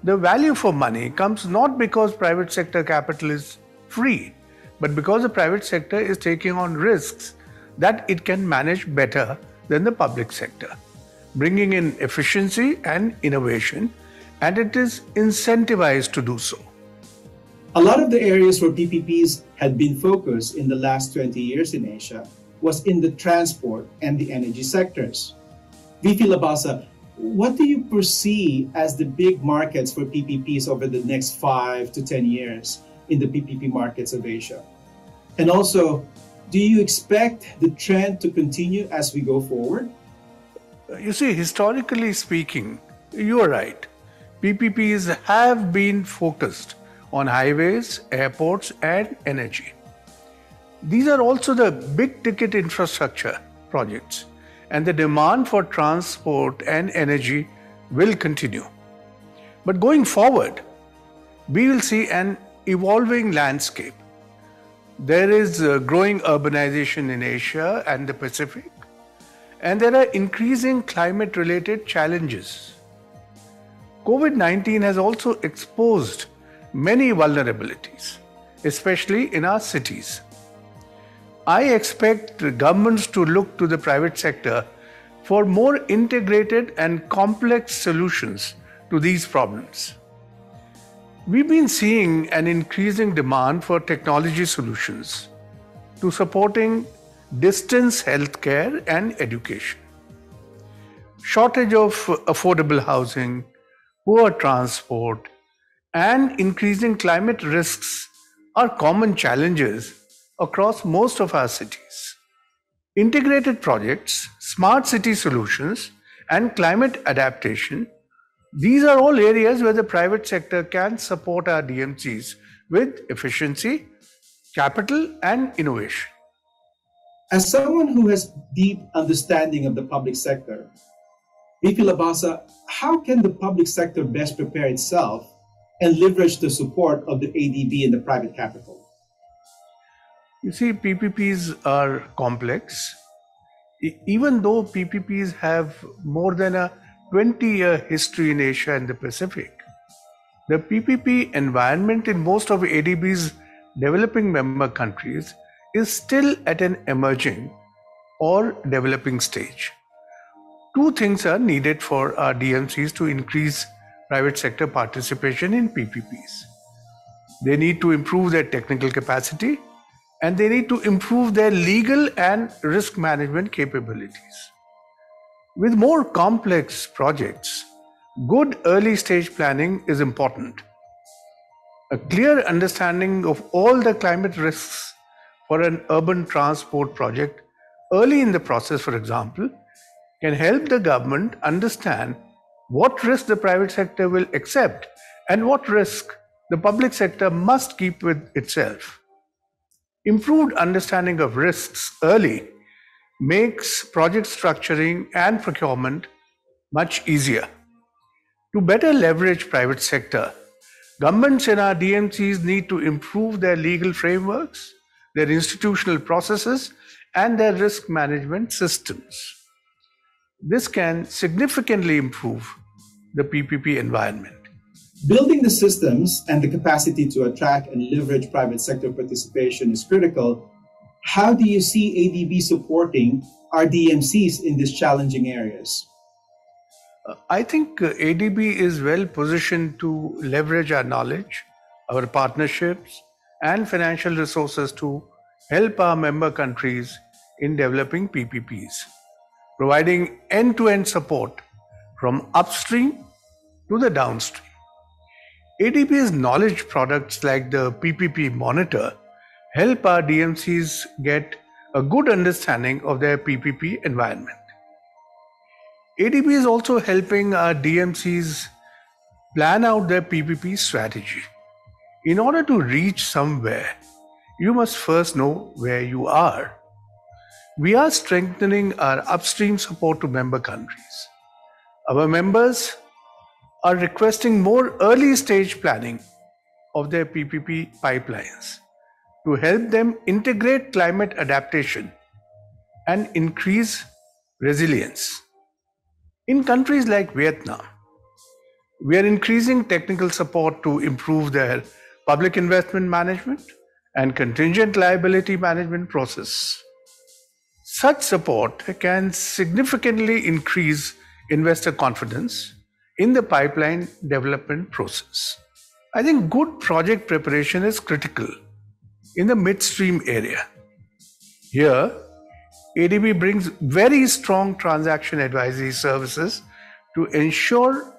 The value for money comes not because private sector capital is free, but because the private sector is taking on risks that it can manage better than the public sector, bringing in efficiency and innovation, and it is incentivized to do so. A lot of the areas where PPPs had been focused in the last 20 years in Asia was in the transport and the energy sectors. VP Lavasa, what do you perceive as the big markets for PPPs over the next 5 to 10 years in the PPP markets of Asia? And also, do you expect the trend to continue as we go forward? You see, historically speaking, you are right. PPPs have been focused on highways, airports, and energy. These are also the big ticket infrastructure projects, and the demand for transport and energy will continue. But going forward, we will see an evolving landscape. There is growing urbanization in Asia and the Pacific, and there are increasing climate-related challenges. COVID-19 has also exposed many vulnerabilities, especially in our cities. I expect governments to look to the private sector for more integrated and complex solutions to these problems. We've been seeing an increasing demand for technology solutions to supporting distance healthcare and education. Shortage of affordable housing, poor transport, and increasing climate risks are common challenges across most of our cities. Integrated projects, smart city solutions, and climate adaptation, these are all areas where the private sector can support our DMCs with efficiency, capital, and innovation. As someone who has deep understanding of the public sector, VP Labasa, how can the public sector best prepare itself and leverage the support of the ADB and the private capital? You see, PPPs are complex. Even though PPPs have more than a 20-year history in Asia and the Pacific, the PPP environment in most of ADB's developing member countries is still at an emerging or developing stage. Two things are needed for our DMCs to increase private sector participation in PPPs. They need to improve their technical capacity, and they need to improve their legal and risk management capabilities. With more complex projects, good early stage planning is important. A clear understanding of all the climate risks for an urban transport project early in the process, for example, can help the government understand what risk the private sector will accept and what risk the public sector must keep with itself. Improved understanding of risks early makes project structuring and procurement much easier. To better leverage private sector, governments and our DMCs need to improve their legal frameworks, their institutional processes, and their risk management systems. This can significantly improve the PPP environment. Building the systems and the capacity to attract and leverage private sector participation is critical. How do you see ADB supporting our DMCs in these challenging areas? I think ADB is well positioned to leverage our knowledge, our partnerships, and financial resources to help our member countries in developing PPPs, providing end-to-end support from upstream to the downstream. ADB's knowledge products like the PPP Monitor help our DMCs get a good understanding of their PPP environment. ADB is also helping our DMCs plan out their PPP strategy. In order to reach somewhere, you must first know where you are. We are strengthening our upstream support to member countries. Our members are requesting more early stage planning of their PPP pipelines to help them integrate climate adaptation and increase resilience. In countries like Vietnam, we are increasing technical support to improve their public investment management and contingent liability management process. Such support can significantly increase investor confidence in the pipeline development process. I think good project preparation is critical in the midstream area. Here, ADB brings very strong transaction advisory services to ensure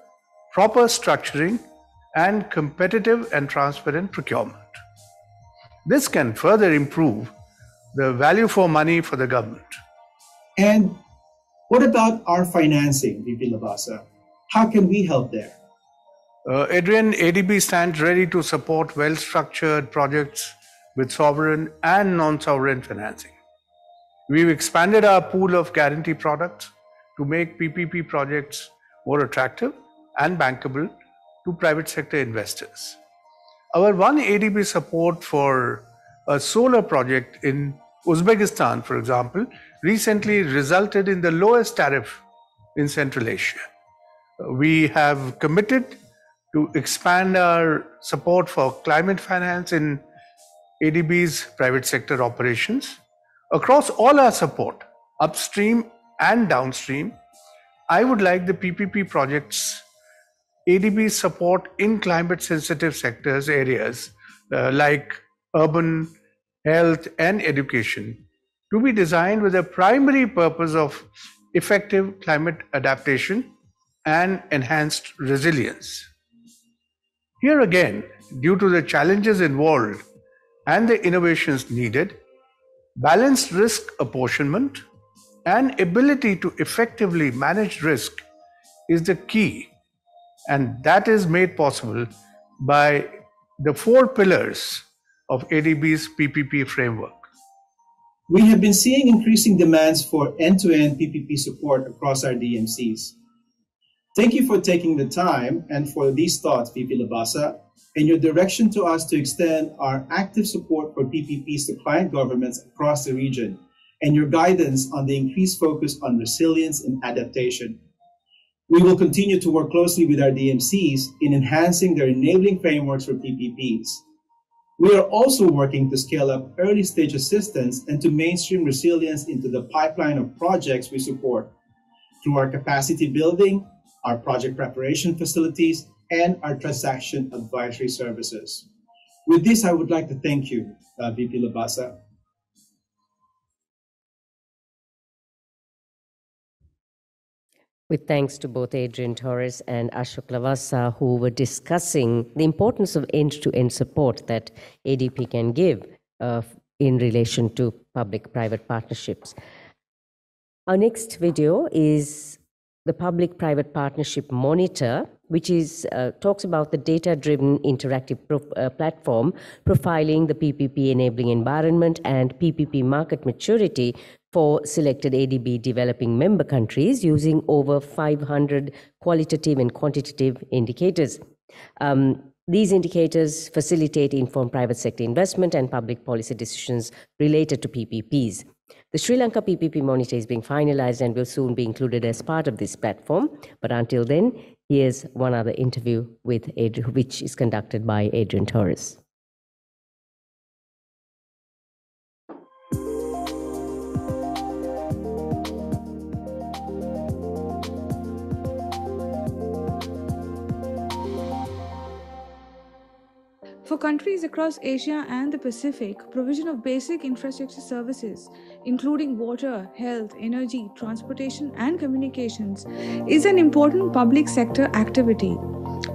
proper structuring and competitive and transparent procurement. This can further improve the value for money for the government. And what about our financing, VP Labasa? How can we help there? Adrian, ADB stands ready to support well-structured projects with sovereign and non-sovereign financing. We've expanded our pool of guarantee products to make PPP projects more attractive and bankable to private sector investors. Our one ADB support for a solar project in Uzbekistan, for example, recently resulted in the lowest tariff in Central Asia. We have committed to expand our support for climate finance in ADB's private sector operations. Across all our support, upstream and downstream, I would like the PPP projects ADB's support in climate sensitive sectors areas like urban, health and education to be designed with a primary purpose of effective climate adaptation and enhanced resilience. Here again, due to the challenges involved and the innovations needed, Balanced risk apportionment and ability to effectively manage risk is the key, and that is made possible by the 4 pillars of ADB's PPP framework. We have been seeing increasing demands for end-to-end PPP support across our DMCs. Thank you for taking the time and for these thoughts, VP Labasa, and your direction to us to extend our active support for PPPs to client governments across the region, and your guidance on the increased focus on resilience and adaptation. We will continue to work closely with our DMCs in enhancing their enabling frameworks for PPPs. We are also working to scale up early stage assistance and to mainstream resilience into the pipeline of projects we support through our capacity building, our project preparation facilities, and our transaction advisory services. With this, I would like to thank you, VP Labasa. With thanks to both Adrian Torres and Ashok Lavasa, who were discussing the importance of end-to-end support that ADP can give in relation to public-private partnerships. Our next video is the Public-Private Partnership Monitor, which is talks about the data-driven interactive platform profiling the PPP enabling environment and PPP market maturity for selected ADB developing member countries using over 500 qualitative and quantitative indicators. These indicators facilitate informed private sector investment and public policy decisions related to PPPs. The Sri Lanka PPP Monitor is being finalized and will soon be included as part of this platform. But until then, here's one other interview with Adrian, which is conducted by Adrian Torres. For countries across Asia and the Pacific, provision of basic infrastructure services, including water, health, energy, transportation, and communications, is an important public sector activity.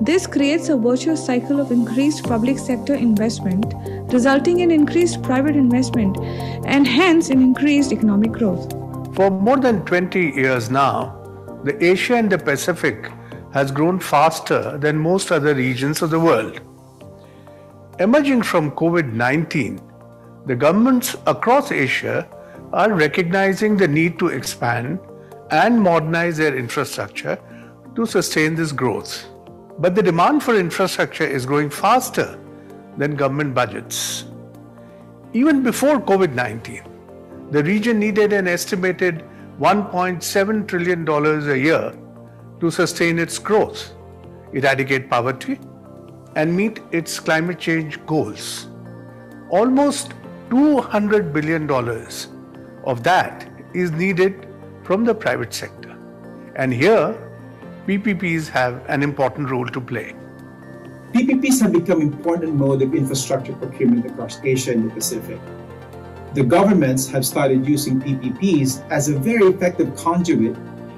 This creates a virtuous cycle of increased public sector investment, resulting in increased private investment and hence in increased economic growth. For more than 20 years now, the Asia and the Pacific has grown faster than most other regions of the world. Emerging from COVID-19, the governments across Asia are recognizing the need to expand and modernize their infrastructure to sustain this growth. But the demand for infrastructure is growing faster than government budgets. Even before COVID-19, the region needed an estimated $1.7 trillion a year to sustain its growth, eradicate poverty, and meet its climate change goals. Almost $200 billion of that is needed from the private sector. And here, PPPs have an important role to play. PPPs have become an important mode of infrastructure procurement across Asia and the Pacific. The governments have started using PPPs as a very effective conduit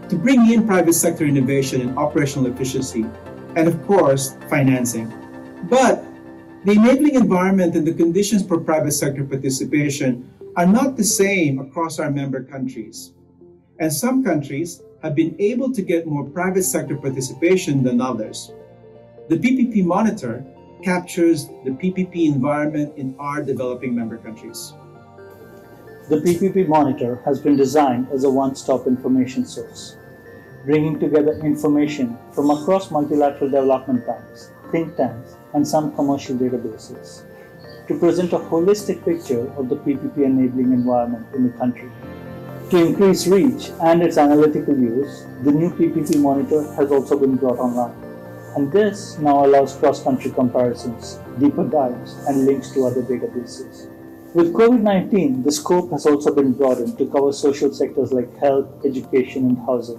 to bring in private sector innovation and operational efficiency, and of course, financing. But the enabling environment and the conditions for private sector participation are not the same across our member countries. And some countries have been able to get more private sector participation than others. The PPP Monitor captures the PPP environment in our developing member countries. The PPP Monitor has been designed as a one-stop information source, bringing together information from across multilateral development banks, think tanks, and some commercial databases to present a holistic picture of the PPP enabling environment in the country. To increase reach and its analytical use, the new PPP Monitor has also been brought online, and this now allows cross-country comparisons, deeper dives, and links to other databases. With COVID-19, the scope has also been broadened to cover social sectors like health, education, and housing,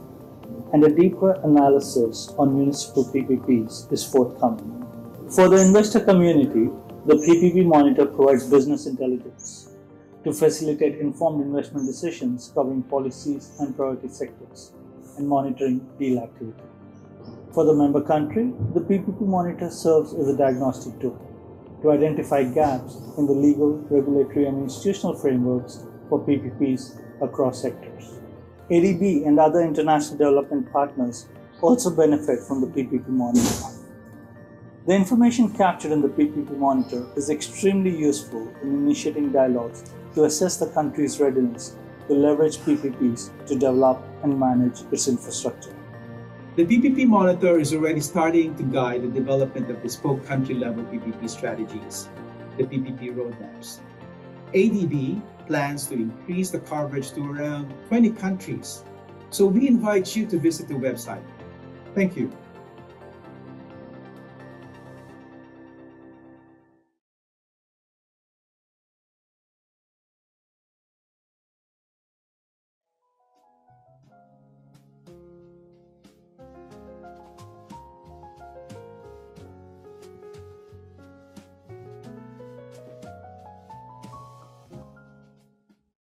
and a deeper analysis on municipal PPPs is forthcoming. For the investor community, the PPP Monitor provides business intelligence to facilitate informed investment decisions covering policies and priority sectors and monitoring deal activity. For the member country, the PPP Monitor serves as a diagnostic tool to identify gaps in the legal, regulatory, and institutional frameworks for PPPs across sectors. ADB and other international development partners also benefit from the PPP Monitor. The information captured in the PPP Monitor is extremely useful in initiating dialogues to assess the country's readiness to leverage PPPs to develop and manage its infrastructure. The PPP Monitor is already starting to guide the development of bespoke country-level PPP strategies, the PPP roadmaps. ADB plans to increase the coverage to around 20 countries, so we invite you to visit the website. Thank you.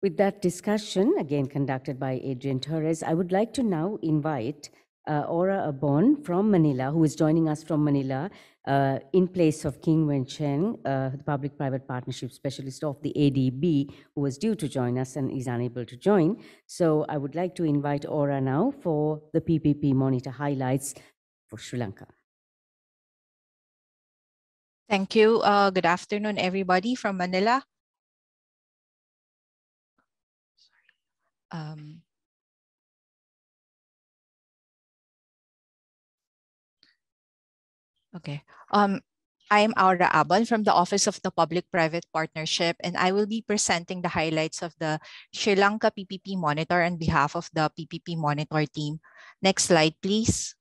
With that discussion, again conducted by Adrian Torres, I would like to now invite Aura Abon from Manila, who is joining us from Manila in place of King Wen Cheng, the Public-Private Partnership Specialist of the ADB, who was due to join us and is unable to join. So I would like to invite Aura now for the PPP Monitor highlights for Sri Lanka. Thank you. Good afternoon, everybody from Manila. Okay. I am Aura Abon from the Office of the Public-Private Partnership, and I will be presenting the highlights of the Sri Lanka PPP Monitor on behalf of the PPP Monitor team. Next slide, please.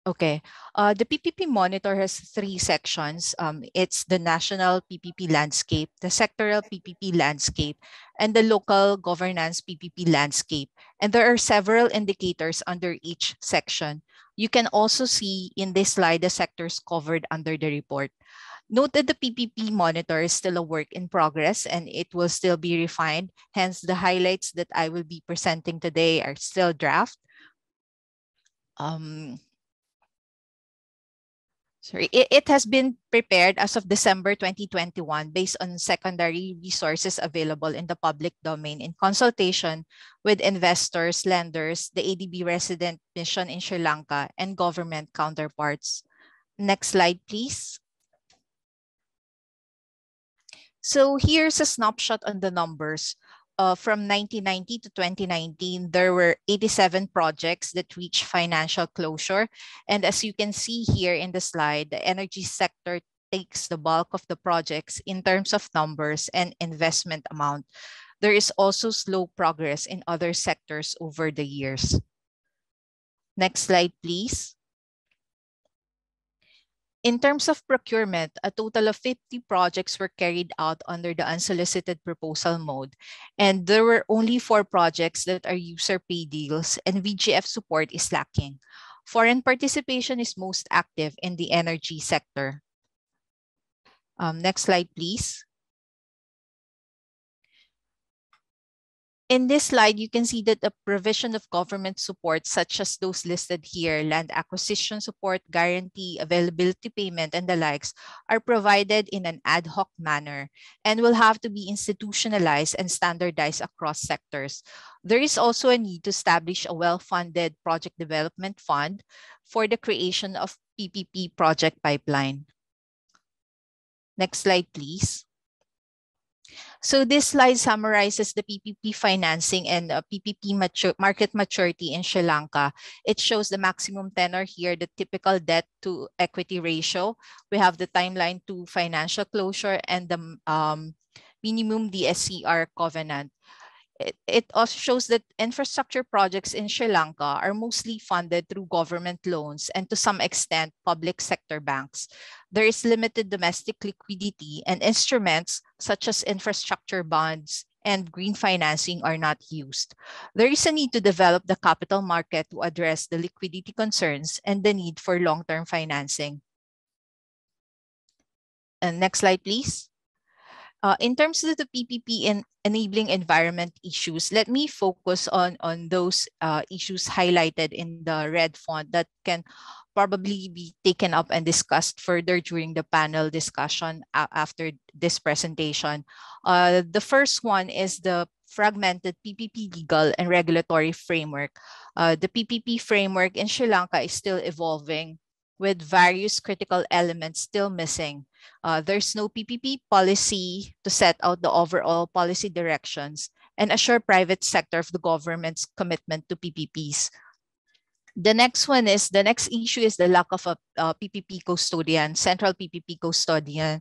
Okay, the PPP Monitor has three sections. It's the national PPP landscape, the sectoral PPP landscape, and the local governance PPP landscape. And there are several indicators under each section. You can also see in this slide the sectors covered under the report. Note that the PPP Monitor is still a work in progress and it will still be refined. Hence, the highlights that I will be presenting today are still draft. It has been prepared as of December 2021 based on secondary resources available in the public domain in consultation with investors, lenders, the ADB resident mission in Sri Lanka, and government counterparts. Next slide, please. So here's a snapshot on the numbers. From 1990 to 2019, there were 87 projects that reached financial closure. And as you can see here in the slide, the energy sector takes the bulk of the projects in terms of numbers and investment amount. There is also slow progress in other sectors over the years. Next slide, please. In terms of procurement, a total of 50 projects were carried out under the unsolicited proposal mode, and there were only 4 projects that are user-pay deals, and VGF support is lacking. Foreign participation is most active in the energy sector. Next slide, please. In this slide, you can see that the provision of government support, such as those listed here, land acquisition support, guarantee, availability payment, and the likes, are provided in an ad hoc manner and will have to be institutionalized and standardized across sectors. There is also a need to establish a well-funded project development fund for the creation of PPP project pipeline. Next slide, please. So this slide summarizes the PPP financing and PPP market maturity in Sri Lanka. It shows the maximum tenor here, the typical debt to equity ratio. We have the timeline to financial closure and the minimum DSCR covenant. It also shows that infrastructure projects in Sri Lanka are mostly funded through government loans and to some extent public sector banks. There is limited domestic liquidity and instruments such as infrastructure bonds and green financing are not used. There is a need to develop the capital market to address the liquidity concerns and the need for long-term financing. And next slide, please. In terms of the PPP and enabling environment issues, let me focus on those issues highlighted in the red font that can probably be taken up and discussed further during the panel discussion after this presentation. The first one is the fragmented PPP legal and regulatory framework. The PPP framework in Sri Lanka is still evolving, with various critical elements still missing. There's no PPP policy to set out the overall policy directions and assure private sector of the government's commitment to PPPs. The next issue is the lack of a PPP custodian, central PPP custodian.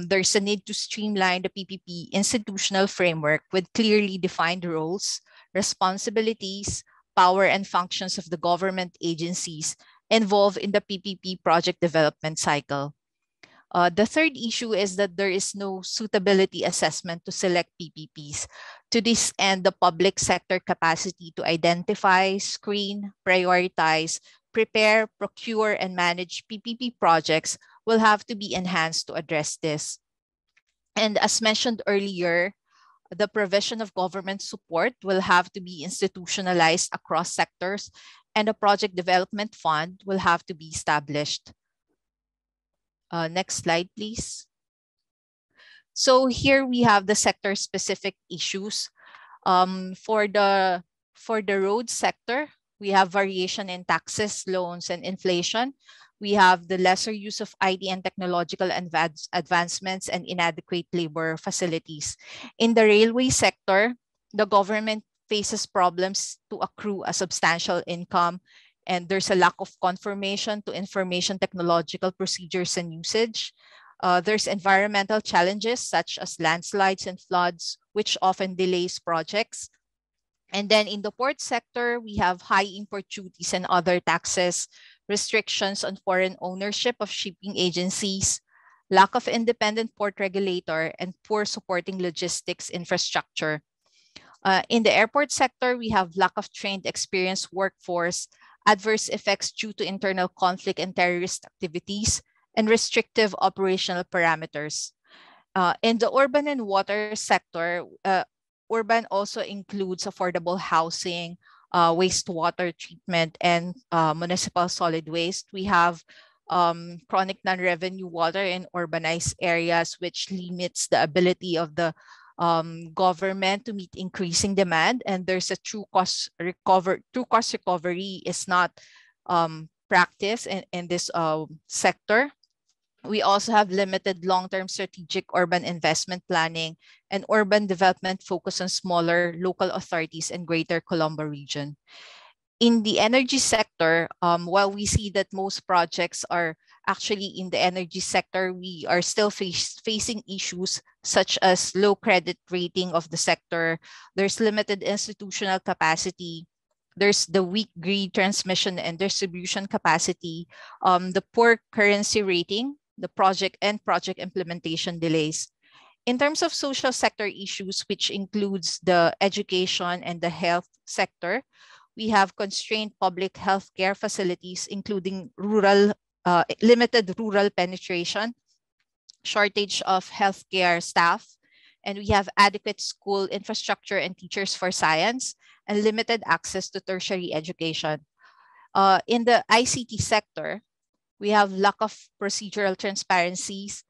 There's a need to streamline the PPP institutional framework with clearly defined roles, responsibilities, power and functions of the government agencies involved in the PPP project development cycle. The third issue is that there is no suitability assessment to select PPPs. To this end, the public sector capacity to identify, screen, prioritize, prepare, procure, and manage PPP projects will have to be enhanced to address this. And as mentioned earlier, the provision of government support will have to be institutionalized across sectors, and a project development fund will have to be established. Next slide, please. So here we have the sector-specific issues. For the road sector, we have variation in taxes, loans, and inflation. We have the lesser use of IT and technological advancements and inadequate labor facilities. In the railway sector, the government faces problems to accrue a substantial income, and there's a lack of conformation to information technological procedures and usage. There's environmental challenges such as landslides and floods, which often delays projects. And then in the port sector, we have high import duties and other taxes, restrictions on foreign ownership of shipping agencies, lack of independent port regulator, and poor supporting logistics infrastructure. In the airport sector, we have lack of trained, experienced workforce, adverse effects due to internal conflict and terrorist activities, and restrictive operational parameters. In the urban and water sector, urban also includes affordable housing, wastewater treatment, and municipal solid waste. We have chronic non-revenue water in urbanized areas, which limits the ability of the government to meet increasing demand, and there's a true cost recovery is not practiced in this sector. We also have limited long-term strategic urban investment planning and urban development focus on smaller local authorities in Greater Colombo region. In the energy sector, while we see that most projects are actually in the energy sector, we are still facing issues such as low credit rating of the sector. There's limited institutional capacity. There's the weak grid transmission and distribution capacity, the poor currency rating, the project implementation delays. In terms of social sector issues, which includes the education and the health sector, we have constrained public healthcare facilities, including limited rural penetration, shortage of healthcare staff, and we have adequate school infrastructure and teachers for science, and limited access to tertiary education. In the ICT sector, we have lack of procedural transparencies,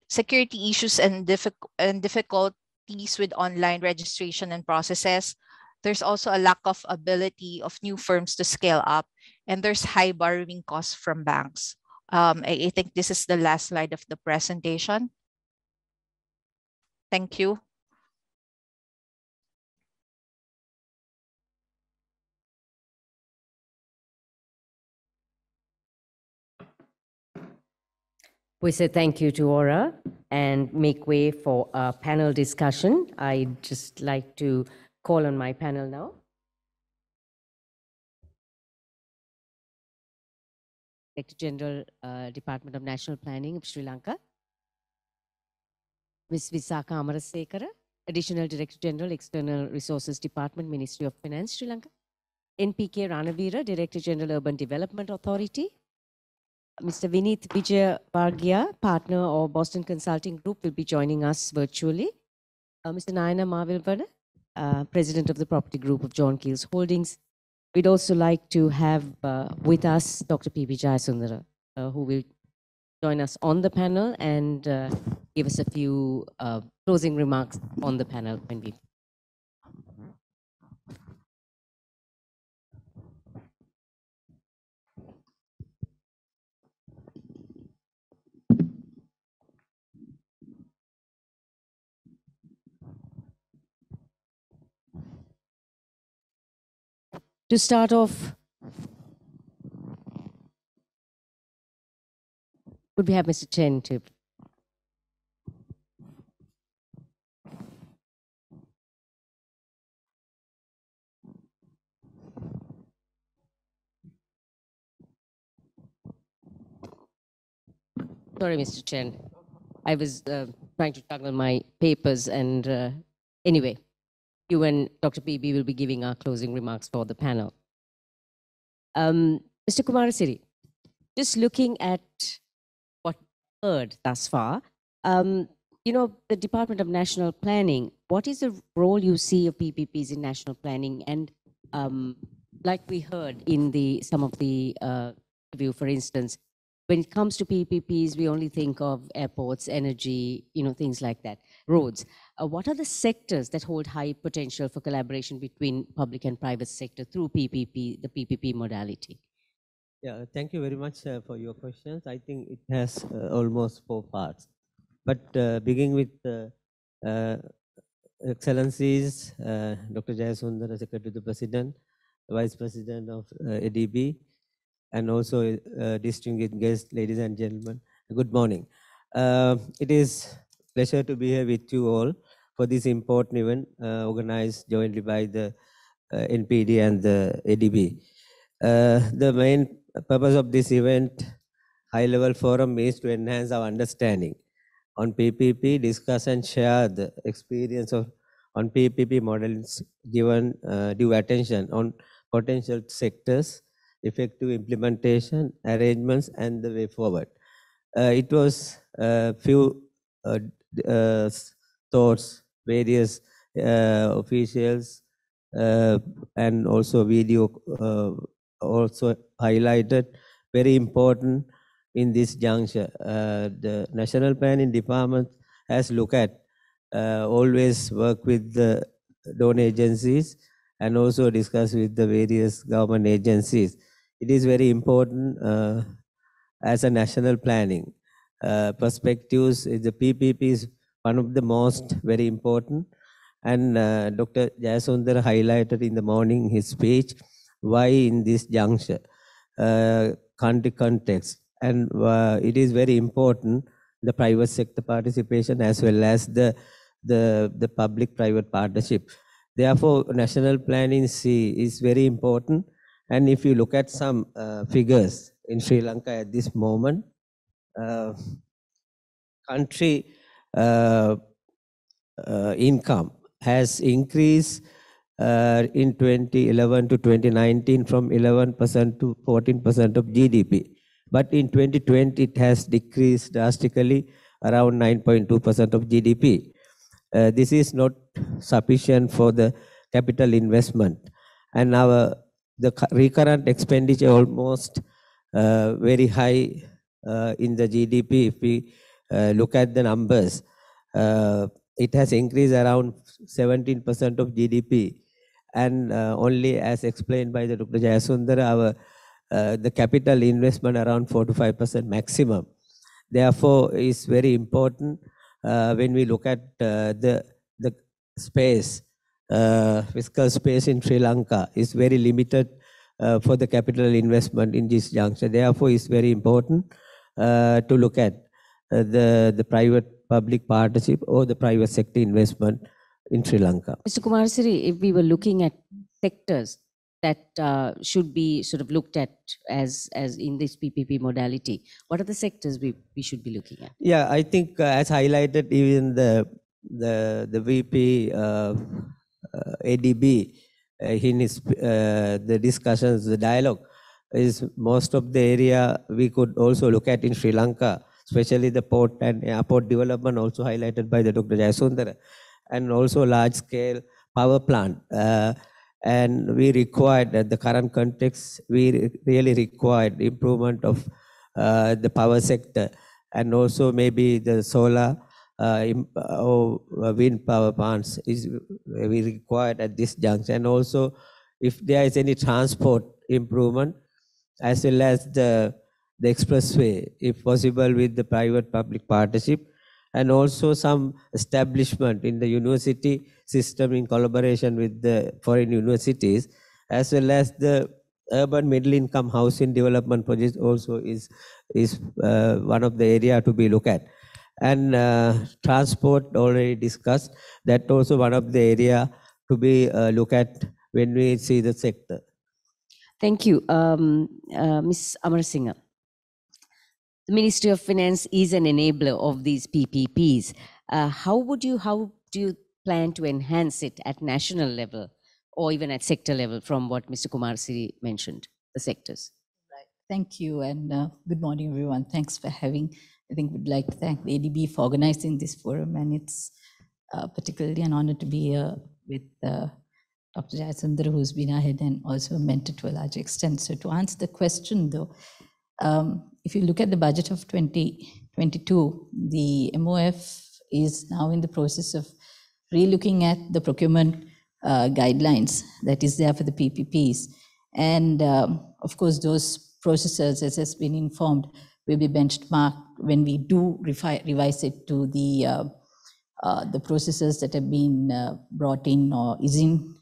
security issues, and difficulties with online registration and processes. There's also a lack of ability of new firms to scale up, and there's high borrowing costs from banks. I think this is the last slide of the presentation. Thank you. We say thank you to Aura and make way for a panel discussion. I'd just like to call on my panel now. Director General, Department of National Planning of Sri Lanka. Ms. Visakha Amarasekara, Additional Director General, External Resources Department, Ministry of Finance, Sri Lanka. NPK Ranavira, Director General, Urban Development Authority. Mr. Vineet Vijay Bhargya, partner of Boston Consulting Group, will be joining us virtually. Mr. Nayana Mavilvana, President of the Property Group of John Keells Holdings, we'd also like to have with us Dr. P.P. Jayasundara, who will join us on the panel and give us a few closing remarks on the panel when we. To start off, would we have Mr. Chen to? Sorry, Mr. Chen. I was trying to juggle my papers, and anyway, you and Dr. PB will be giving our closing remarks for the panel. Mr. Kumarasiri, just looking at what we've heard thus far, you know, the Department of National Planning, what is the role you see of PPPs in national planning? And like we heard in some of the review, for instance, when it comes to PPPs, we only think of airports, energy, you know, things like that, roads. What are the sectors that hold high potential for collaboration between public and private sector through PPP, the PPP modality? Yeah, thank you very much for your questions. I think it has almost 4 parts. But beginning with Excellencies, Dr. Jayasundara, Secretary to the President, Vice President of ADB, and also distinguished guests, ladies and gentlemen, good morning. It is a pleasure to be here with you all for this important event organized jointly by the NPD and the ADB. The main purpose of this event, high-level forum, is to enhance our understanding on PPP, discuss and share the experience on PPP models, given due attention on potential sectors, effective implementation, arrangements, and the way forward. It was a few thoughts, various officials, and also video also highlighted, very important in this juncture. The National Planning Department has looked at, always work with the donor agencies and also discuss with the various government agencies. It is very important as a national planning perspectives. The PPP is one of the most very important, and Dr. Jayasundara highlighted in the morning his speech why in this juncture, country context, and it is very important the private sector participation as well as the public-private partnership. Therefore, national planning is very important. And if you look at some figures in Sri Lanka at this moment, country income has increased in 2011 to 2019 from 11% to 14% of GDP. But in 2020, it has decreased drastically around 9.2% of GDP. This is not sufficient for the capital investment. And the recurrent expenditure almost very high in the GDP. If we look at the numbers, it has increased around 17% of GDP. And only as explained by the Dr. Jayasundara, the capital investment around 4 to 5% maximum. Therefore, it's very important when we look at the space, fiscal space in Sri Lanka is very limited for the capital investment in this juncture. Therefore, it's very important to look at the private-public partnership or the private sector investment in Sri Lanka. Mr. Kumarasiri, if we were looking at sectors that should be sort of looked at as in this PPP modality, what are the sectors we should be looking at? Yeah, I think as highlighted even the VP ADB in his the discussions, the dialogue is most of the area we could also look at in Sri Lanka, especially the port and airport development also highlighted by the Dr. Jayasundara, and also large scale power plant. And we required, at the current context, we really required improvement of the power sector, and also maybe the solar or wind power plants is we required at this junction. And also, if there is any transport improvement, as well as the expressway, if possible, with the private-public partnership, and also some establishment in the university system in collaboration with the foreign universities, as well as the urban middle-income housing development project also is one of the area to be looked at. And transport already discussed, that also one of the area to be looked at when we see the sector. Thank you. Ms. Amarasinghe. The Ministry of Finance is an enabler of these PPPs. How do you plan to enhance it at national level or even at sector level, from what Mr. Kumar Siri mentioned, the sectors? Right. Thank you, and good morning, everyone. Thanks for having. I think we'd like to thank the ADB for organizing this forum, and it's particularly an honor to be here with Dr. Jayasundar, who's been ahead and also a mentor to a large extent. So to answer the question, though, if you look at the budget of 2022, the MOF is now in the process of relooking at the procurement guidelines that is there for the PPPs. And of course, those processes, as has been informed, will be benchmarked when we do revise it to the processes that have been brought in or is in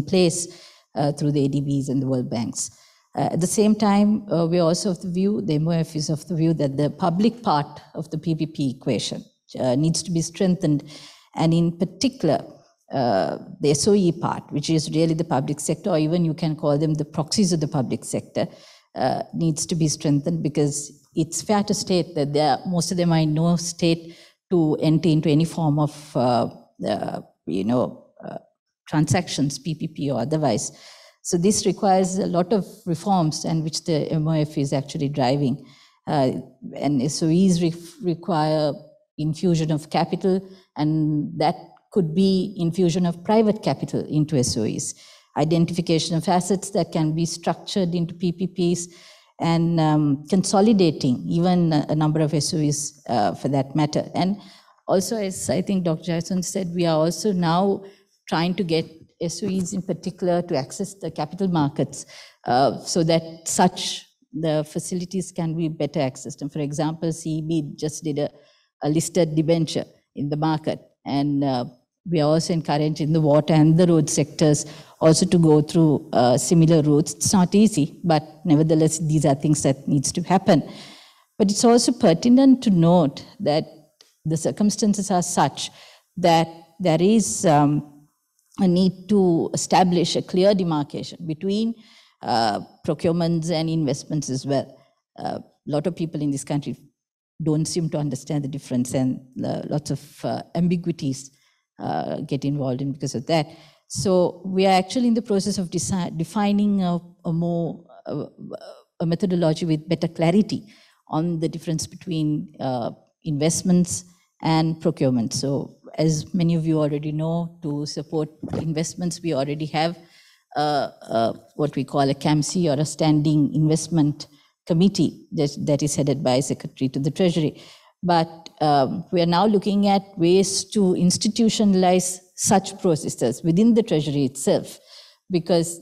place through the ADBs and the World Banks. At the same time, we're also of the view, the MOF is of the view that the public part of the PPP equation needs to be strengthened, and in particular, the SOE part, which is really the public sector, or even you can call them the proxies of the public sector, needs to be strengthened, because it's fair to state that most of them are in no state to enter into any form of transactions, PPP or otherwise. So this requires a lot of reforms, and which the MOF is actually driving. And SOEs require infusion of capital, and that could be infusion of private capital into SOEs, identification of assets that can be structured into PPPs, and consolidating even a number of SOEs for that matter. And also, as I think Dr. Jason said, we are also now trying to get SOEs in particular to access the capital markets so that the facilities can be better accessed. And for example, CEB just did a listed debenture in the market, and we are also encouraged in the water and the road sectors also to go through similar routes. It's not easy, but nevertheless, these are things that needs to happen. But it's also pertinent to note that the circumstances are such that there is a need to establish a clear demarcation between procurements and investments as well. A lot of people in this country don't seem to understand the difference, and lots of ambiguities get involved in because of that. So we are actually in the process of defining a methodology with better clarity on the difference between investments and procurement. So as many of you already know, to support investments, we already have what we call a CAMC, or a Standing Investment Committee that is headed by Secretary to the Treasury. But we are now looking at ways to institutionalize such processes within the Treasury itself, because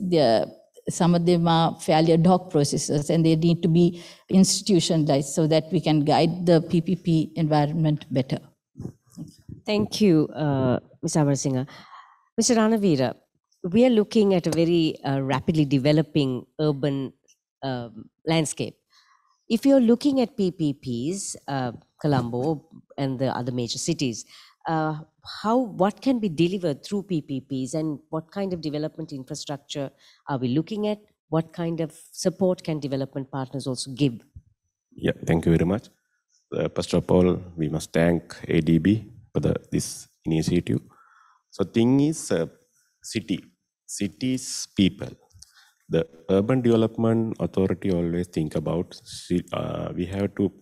some of them are fairly ad hoc processes, and they need to be institutionalized so that we can guide the PPP environment better. Thank you, Ms. Amarasinghe. Mr. Ranavira, we are looking at a very rapidly developing urban landscape. If you're looking at PPPs, Colombo and the other major cities, what can be delivered through PPPs, and what kind of development infrastructure are we looking at? What kind of support can development partners also give? Yeah, thank you very much. First of all, we must thank ADB for this initiative. So thing is cities, people. The Urban Development Authority always think about, we have to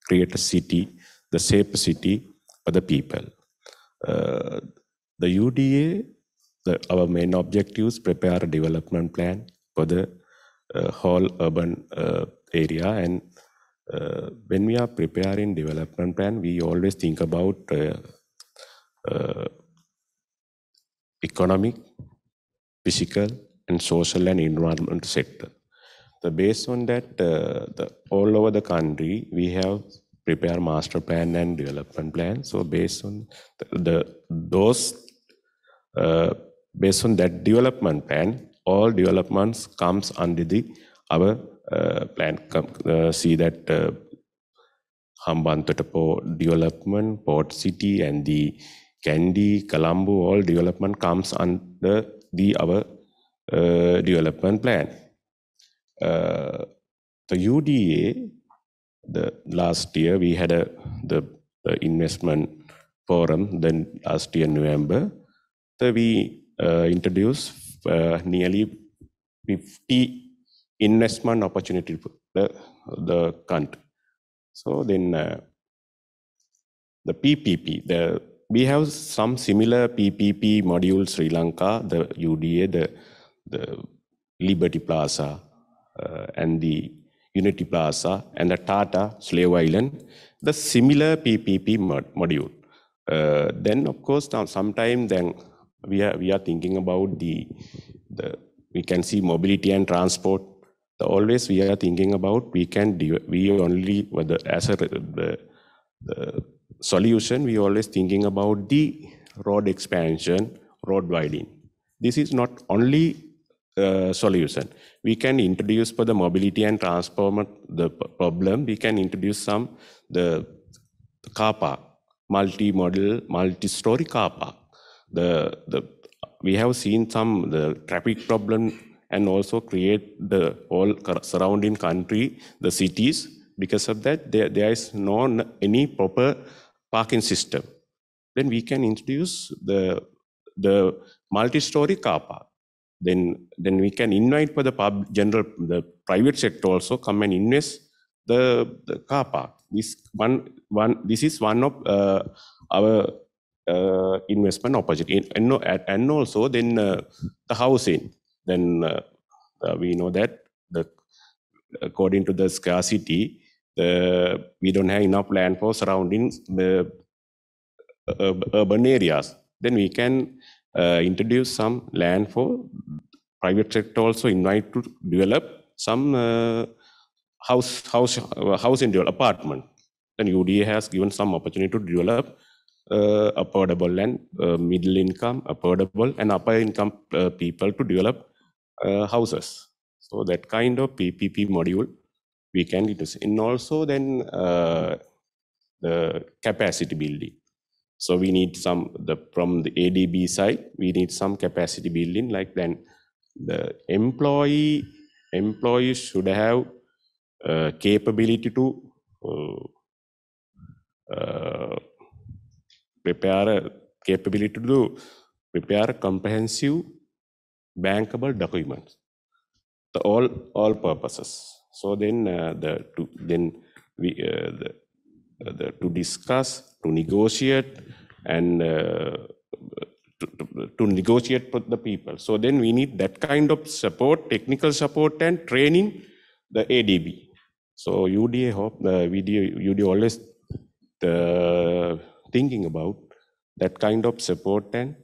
create a city, the safe city for the people. The UDA, our main objectives: prepare a development plan for the whole urban area. And when we are preparing development plan, we always think about economic, physical, and social and environmental sector. So based on that, all over the country, we have prepared master plan and development plan. So based on based on that development plan, all developments comes under our plan. See that Hambantota Port development, Port City, and the Kandy, Colombo, all development comes under our development plan. The UDA, the last year we had the investment forum. Then last year November, so we introduced nearly 50 investment opportunity for the country. So then the PPP, we have some similar PPP modules, Sri Lanka, the UDA, the Liberty Plaza, and the Unity Plaza, and the Tata Slave Island, the similar PPP module. Then of course now sometime then we are thinking about we can see mobility and transport. Always we are thinking about as the solution, we always thinking about the road expansion, road widening. This is not only solution. We can introduce for the mobility and transport the problem. We can introduce the car park, multi-model, multi-story car park. We have seen the traffic problem, and also create the whole surrounding country, the cities. Because of that, there is no any proper parking system. Then we can introduce the multi-story car park. Then we can invite for the private sector also come and invest the car park. This is one of our investment opportunity, and also then the housing. Then we know that according to the scarcity, we don't have enough land for surrounding the urban areas. Then we can introduce some land for private sector also, invite to develop some housing apartment. Then UDA has given some opportunity to develop affordable and middle income, affordable and upper income people to develop houses. So that kind of PPP module we can use. And also then the capacity building. So we need from the ADB side, we need some capacity building, like then the employee should have capability to prepare comprehensive bankable documents, all purposes. So then to discuss, to negotiate, and to negotiate with the people. So then we need that kind of support, technical support and training, the ADB. So UDA always thinking about that kind of support, and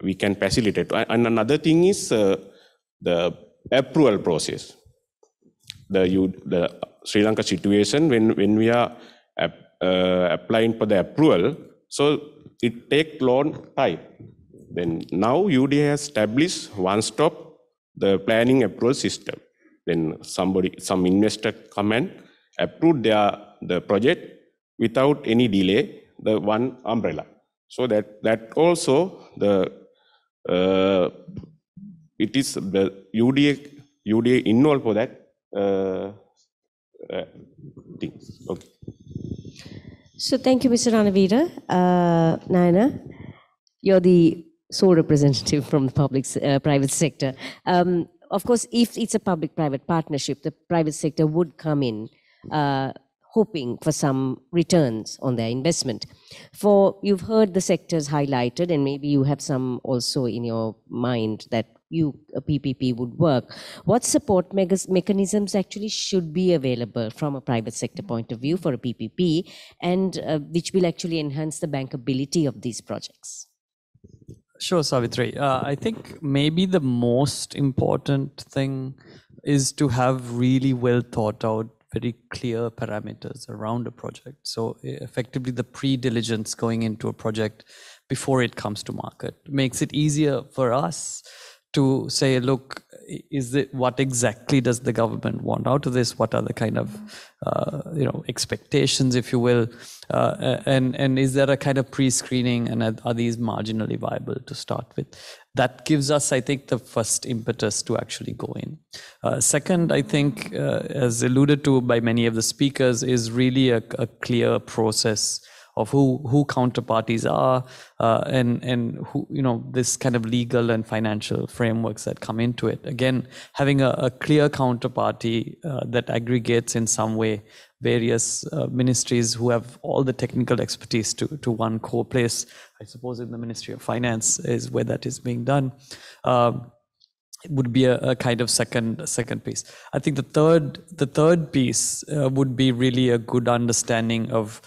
we can facilitate. And another thing is the approval process. The Sri Lanka situation, when we are applying for the approval, so it takes long time. Then now UDA has established one-stop the planning approval system. Then some investor come and approve the project without any delay, the one umbrella. So that also it is the UDA involved for that things. Okay. So thank you, Mr. Ranavira. Nayana, you're the sole representative from the private sector. Of course, if it's a public-private partnership, the private sector would come in, hoping for some returns on their investment. For you've heard the sectors highlighted, and maybe you have some also in your mind that a PPP would work. What support mechanisms actually should be available from a private sector point of view for a PPP, and which will actually enhance the bankability of these projects? Sure, Savitri. I think maybe the most important thing is to have really well thought out, very clear parameters around a project. So effectively the pre-diligence going into a project before it comes to market makes it easier for us to say, look, what exactly does the government want out of this? What are the kind of expectations, if you will, and is there a kind of pre-screening, and are these marginally viable to start with? That gives us, I think, the first impetus to actually go in. Second, I think, as alluded to by many of the speakers, is really a clear process of who counterparties are, and who, this kind of legal and financial frameworks that come into it. Again, having a clear counterparty that aggregates in some way various ministries who have all the technical expertise to one core place. I suppose in the Ministry of Finance is where that is being done. It would be a kind of second piece. I think the third piece would be really a good understanding of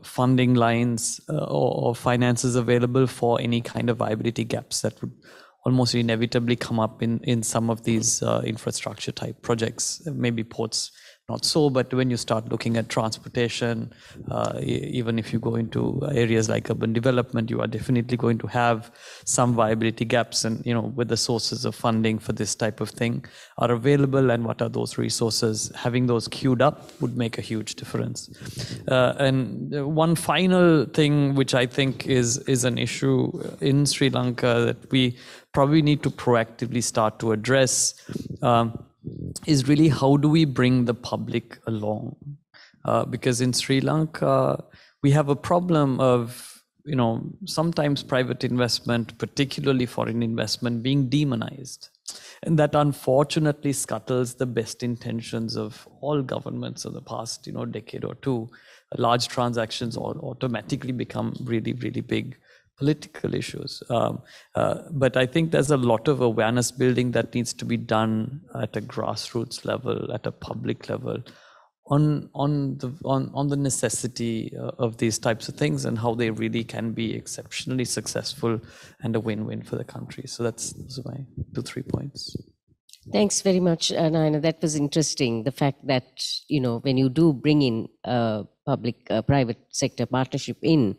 funding lines or finances available for any kind of viability gaps that would almost inevitably come up in some of these infrastructure type projects. Maybe ports not so, but when you start looking at transportation, even if you go into areas like urban development, you are definitely going to have some viability gaps, and where the sources of funding for this type of thing are available, and what are those resources. Having those queued up would make a huge difference. And one final thing, which I think is an issue in Sri Lanka that we probably need to proactively start to address, is really how do we bring the public along? Because in Sri Lanka, we have a problem of, sometimes private investment, particularly foreign investment, being demonized. And that unfortunately scuttles the best intentions of all governments of the past, decade or two. Large transactions automatically become really, really big political issues. But I think there's a lot of awareness building that needs to be done at a grassroots level, at a public level, on the necessity of these types of things and how they really can be exceptionally successful and a win-win for the country. So those are my 2-3 points. Thanks very much, Naina. That was interesting. The fact that, when you do bring in public-private sector partnership in,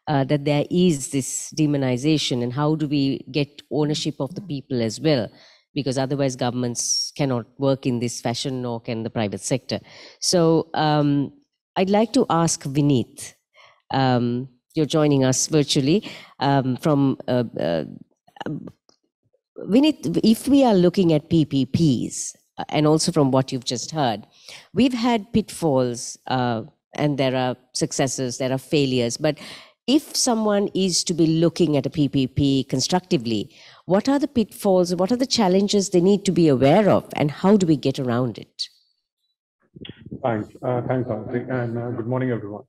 that there is this demonization, and how do we get ownership of the people as well? Because otherwise governments cannot work in this fashion, nor can the private sector. So I'd like to ask Vineet. You're joining us virtually from Vineet, if we are looking at PPPs, and also from what you've just heard, we've had pitfalls, and there are successes, there are failures, but if someone is to be looking at a PPP constructively, what are the pitfalls, what are the challenges they need to be aware of, and how do we get around it? Thanks, Audrey, and good morning, everyone.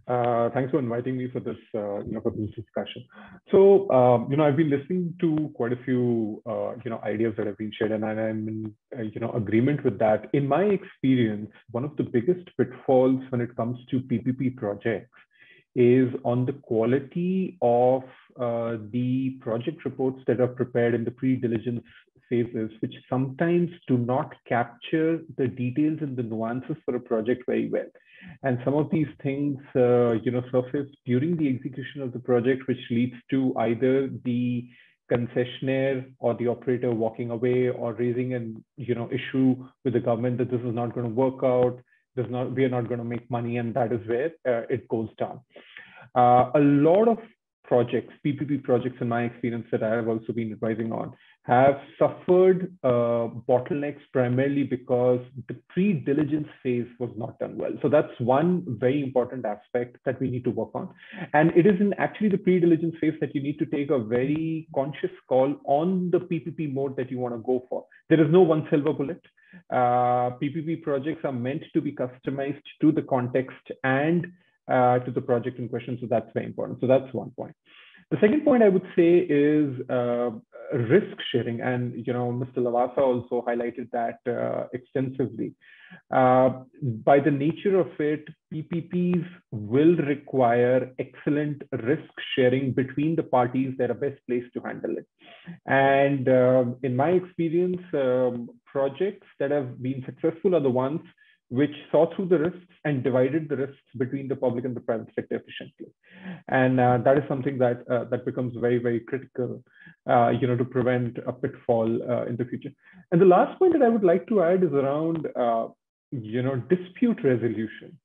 Thanks for inviting me for this, for this discussion. So, I've been listening to quite a few, ideas that have been shared, and I'm in, agreement with that. In my experience, one of the biggest pitfalls when it comes to PPP projects is on the quality of the project reports that are prepared in the pre-diligence phases, which sometimes do not capture the details and the nuances for a project very well. And some of these things, surface during the execution of the project, which leads to either the concessionaire or the operator walking away or raising an, issue with the government that this is not going to work out. We are not going to make money, and that is where it goes down. A lot of projects, PPP projects, in my experience that I have also been advising on, have suffered bottlenecks primarily because the pre-diligence phase was not done well. So that's one very important aspect that we need to work on. And it is in actually the pre-diligence phase that you need to take a very conscious call on the PPP mode that you want to go for. There is no one silver bullet. PPP projects are meant to be customized to the context and to the project in question. So that's very important. So that's one point. The second point I would say is risk sharing, and Mr. Lavasa also highlighted that extensively. By the nature of it, PPPs will require excellent risk sharing between the parties that are best placed to handle it. And in my experience, projects that have been successful are the ones which saw through the risks and divided the risks between the public and the private sector efficiently. And that is something that that becomes very, very critical, to prevent a pitfall in the future. And the last point that I would like to add is around, dispute resolution.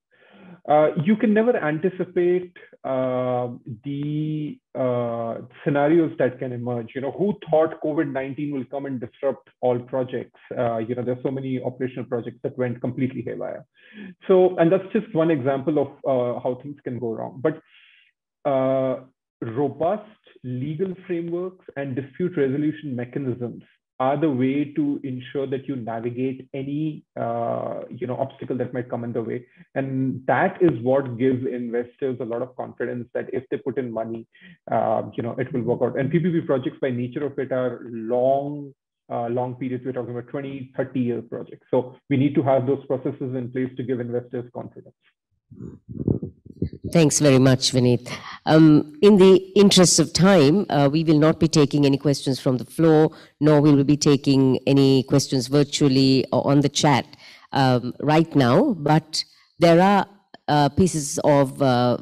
You can never anticipate the scenarios that can emerge. Who thought COVID-19 will come and disrupt all projects? There's so many operational projects that went completely haywire. So, and that's just one example of how things can go wrong. But robust legal frameworks and dispute resolution mechanisms are the way to ensure that you navigate any obstacle that might come in the way. And that is what gives investors a lot of confidence that if they put in money, it will work out. And PPP projects by nature of it are long periods. We're talking about 20, 30-year projects. So we need to have those processes in place to give investors confidence. Thanks very much, Vineet. In the interest of time, we will not be taking any questions from the floor, nor will we be taking any questions virtually or on the chat right now, but there are pieces of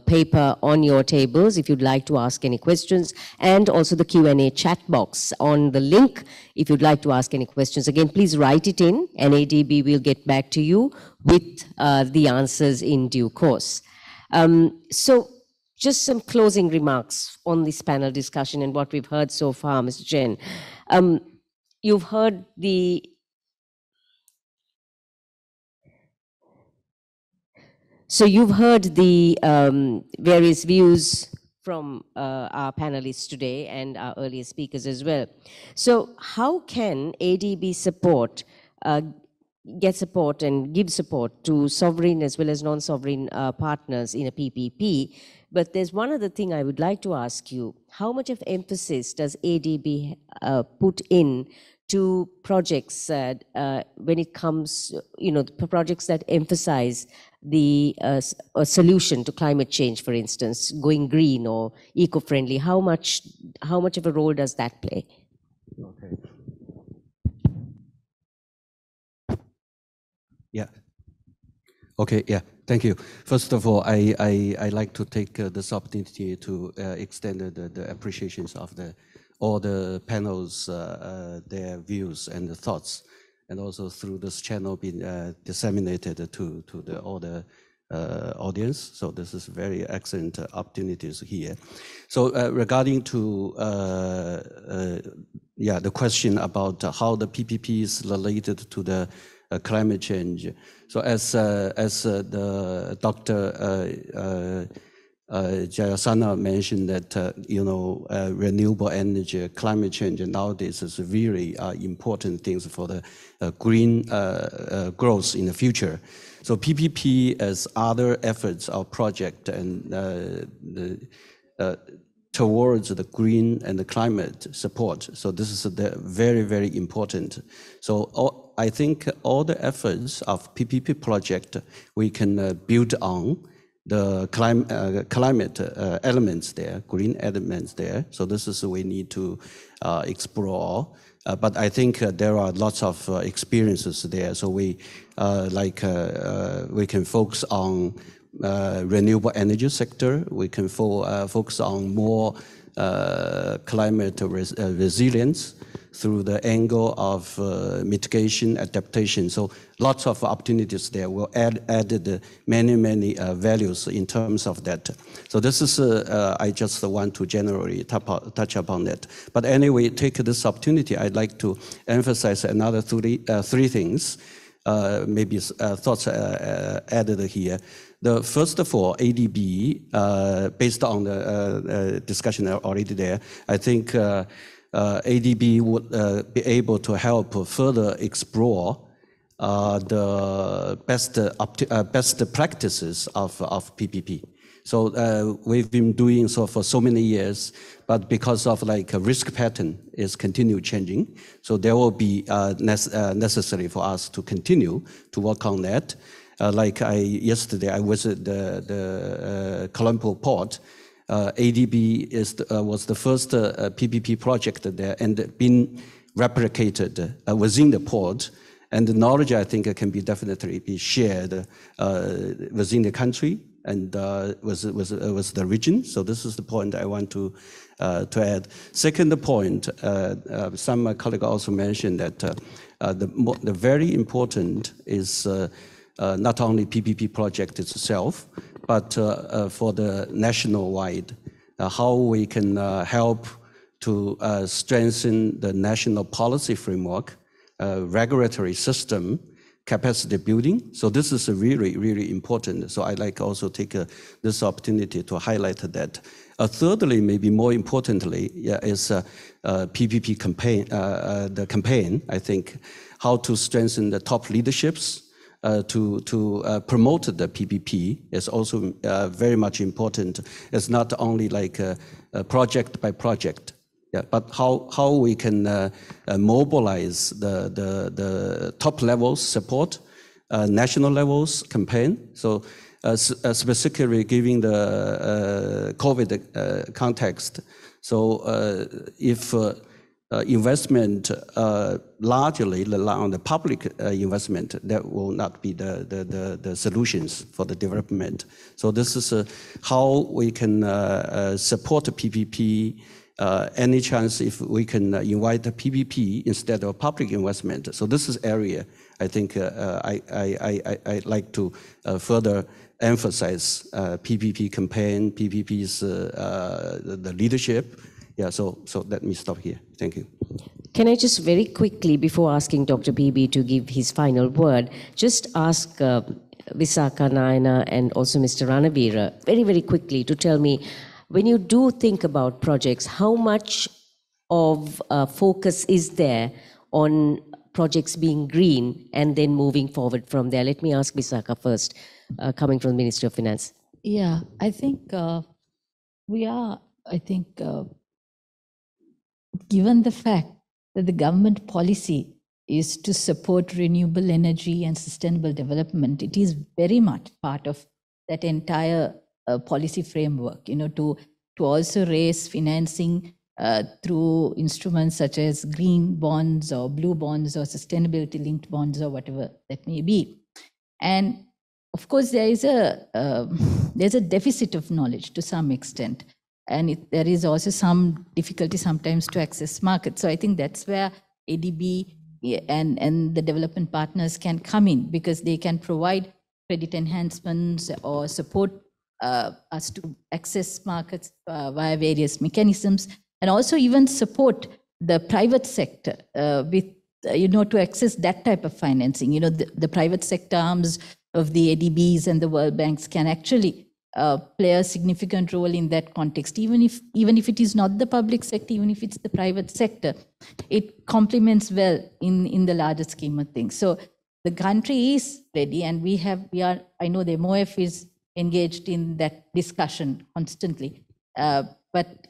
paper on your tables if you'd like to ask any questions, and also the Q&A chat box on the link if you'd like to ask any questions. Again, please write it in, and ADB will get back to you with the answers in due course. So just some closing remarks on this panel discussion and what we've heard so far, Mr. Jain. You've heard the various views from our panelists today and our earlier speakers as well. So how can ADB support get support and give support to sovereign as well as non-sovereign partners in a PPP? But there's one other thing I would like to ask you. How much of emphasis does ADB put in to projects when it comes, projects that emphasize the a solution to climate change, for instance, going green or eco-friendly? How much of a role does that play? Okay. Yeah. Okay. Yeah. Thank you. First of all, I like to take this opportunity to extend the appreciations of all the panels, their views and the thoughts, and also through this channel being disseminated to all the audience. So this is very excellent opportunities here. So regarding to the question about how the PPP is related to the climate change. So as the Dr. Jayasana mentioned that renewable energy, climate change nowadays is really important things for the green growth in the future. So PPP as other efforts or project and towards the green and the climate support. So this is very, very important. So I think all the efforts of PPP project, we can build on the climate elements there, green elements there. So this is we need to explore. But I think there are lots of experiences there. So we we can focus on renewable energy sector. We can focus on more climate resilience through the angle of mitigation, adaptation. So lots of opportunities there. Will added many values in terms of that. So this is, I just want to generally touch upon that. But anyway, take this opportunity, I'd like to emphasize another three things, maybe thoughts added here. The first of all, ADB, based on the discussion already there, I think ADB would be able to help further explore the best practices of PPP. So we've been doing so for so many years, but because of like a risk pattern is continue changing, so there will be necessary for us to continue to work on that. Like yesterday, I visited the Colombo port. ADB was the first PPP project there and been replicated within the port. And the knowledge, I think, can be definitely be shared within the country and with the region. So this is the point I want to add. Second point, some colleague also mentioned that the very important is not only PPP project itself, but for the national-wide, how we can help to strengthen the national policy framework, regulatory system, capacity building. So this is really important. So I'd like also take this opportunity to highlight that. Thirdly, maybe more importantly, is PPP campaign, the campaign, I think, how to strengthen the top leaderships to promote the PPP is also very much important. It's not only like project by project, but how we can mobilize the top levels support, national levels campaign. So specifically giving the COVID context. So if investment largely rely on the public investment, that will not be the solutions for the development. So this is how we can support the PPP. Any chance if we can invite the PPP instead of public investment. So this is area I think I'd like to further emphasize PPP campaign, PPP's the leadership. Yeah, so let me stop here. Thank you. Can I just very quickly, before asking Dr. Ppp to give his final word, just ask Visakha, Nayana, and also Mr. Ranavira very quickly to tell me, when you do think about projects, how much of focus is there on projects being green and then moving forward from there? Let me ask Visakha first, coming from the Ministry of Finance. Yeah, I think we are, given the fact that the government policy is to support renewable energy and sustainable development, it is very much part of that entire policy framework, to also raise financing through instruments such as green bonds or blue bonds or sustainability linked bonds or whatever that may be. And of course, there's a deficit of knowledge to some extent. And there is also some difficulty sometimes to access markets. So I think that's where ADB and the development partners can come in, because they can provide credit enhancements or support us to access markets via various mechanisms, and also even support the private sector with, to access that type of financing. The private sector arms of the ADBs and the World Banks can actually play a significant role in that context. Even if it is not the public sector, even if it's the private sector, it complements well in the larger scheme of things. So the country is ready, and I know the MOF is engaged in that discussion constantly. But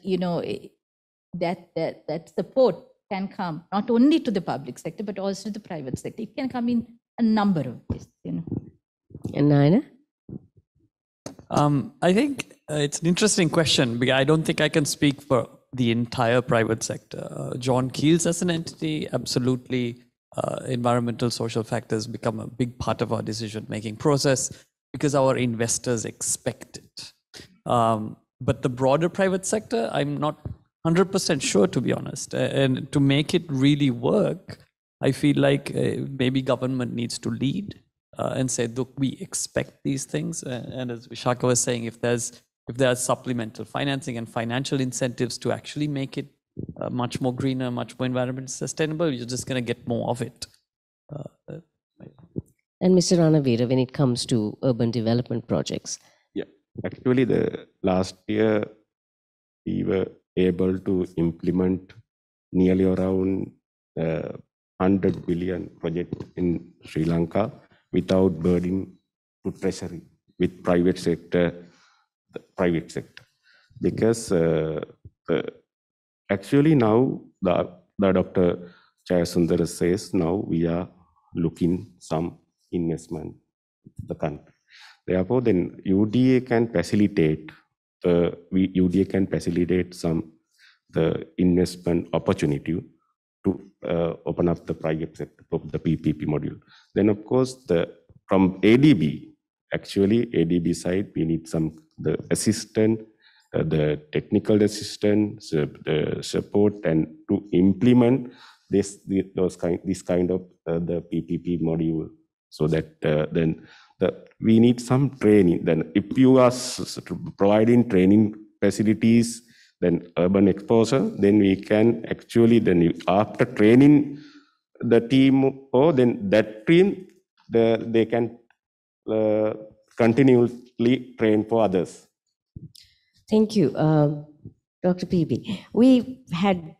that support can come not only to the public sector, but also to the private sector. It can come in a number of ways. And Nayana? I think it's an interesting question, because I don't think I can speak for the entire private sector. John Keel's as an entity, absolutely, environmental, social factors become a big part of our decision-making process because our investors expect it. But the broader private sector, I'm not 100% sure, to be honest. And to make it really work, I feel like maybe government needs to lead and say, look, we expect these things. And as Vishaka was saying, if there's supplemental financing and financial incentives to actually make it much more greener, much more environmentally sustainable, you're just going to get more of it. And Mr. Ranavira, when it comes to urban development projects? Yeah, actually the last year we were able to implement nearly around 100 billion project in Sri Lanka without burden to treasury with private sector, because actually now the Dr. Jayasundara says now we are looking some investment in the country. Therefore, then UDA can facilitate some the investment opportunity to open up the private sector of the PPP module. Then of course from ADB, actually ADB side we need the assistant, the technical assistance, the support, and to implement this kind of the PPP module, so that then we need some training. Then if you are providing training facilities, then urban exposure, then we can actually after training the team, or then that team they can continually train for others. Thank you, Dr. Ppp. We've had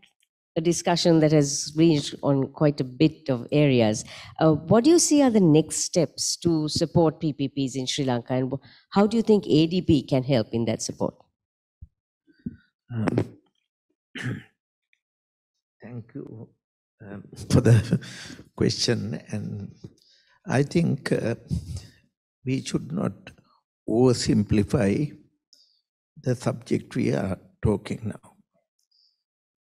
a discussion that has reached on quite a bit of areas. What do you see are the next steps to support PPPs in Sri Lanka, and how do you think ADB can help in that support? Thank you for the question. And I think we should not oversimplify the subject we are talking now.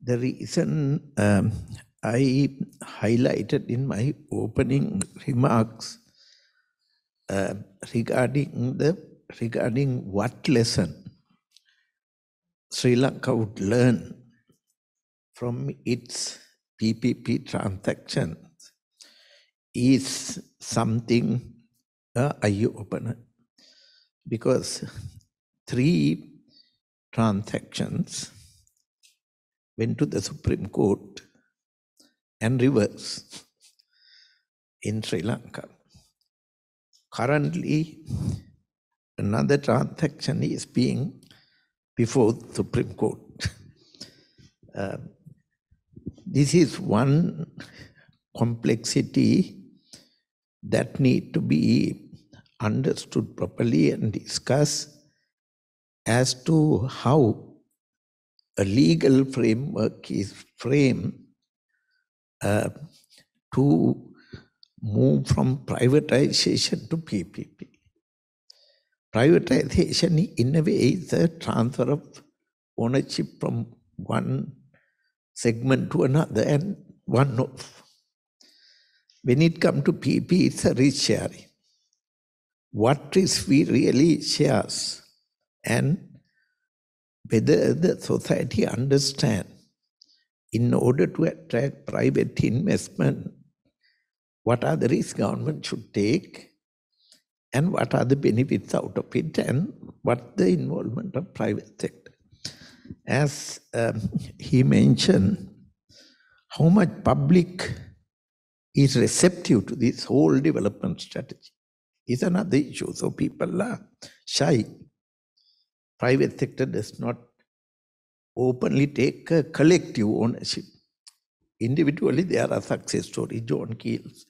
The reason I highlighted in my opening remarks regarding what lesson Sri Lanka would learn from its PPP transactions is something eye-opener, because 3 transactions went to the Supreme Court and reversed in Sri Lanka. Currently, another transaction is being before the Supreme Court. This is one complexity that need to be understood properly and discussed as to how a legal framework is framed to move from privatization to PPP. Privatization, in a way, is a transfer of ownership from one segment to another and one-off. When it comes to PP, it's a risk sharing. What risk we really shares, and whether the society understand, in order to attract private investment, what are the risks government should take, and what are the benefits out of it, and what the involvement of private sector. As he mentioned, how much public is receptive to this whole development strategy is another issue. So people are shy. Private sector does not openly take a collective ownership. Individually, there are success stories. John Keels,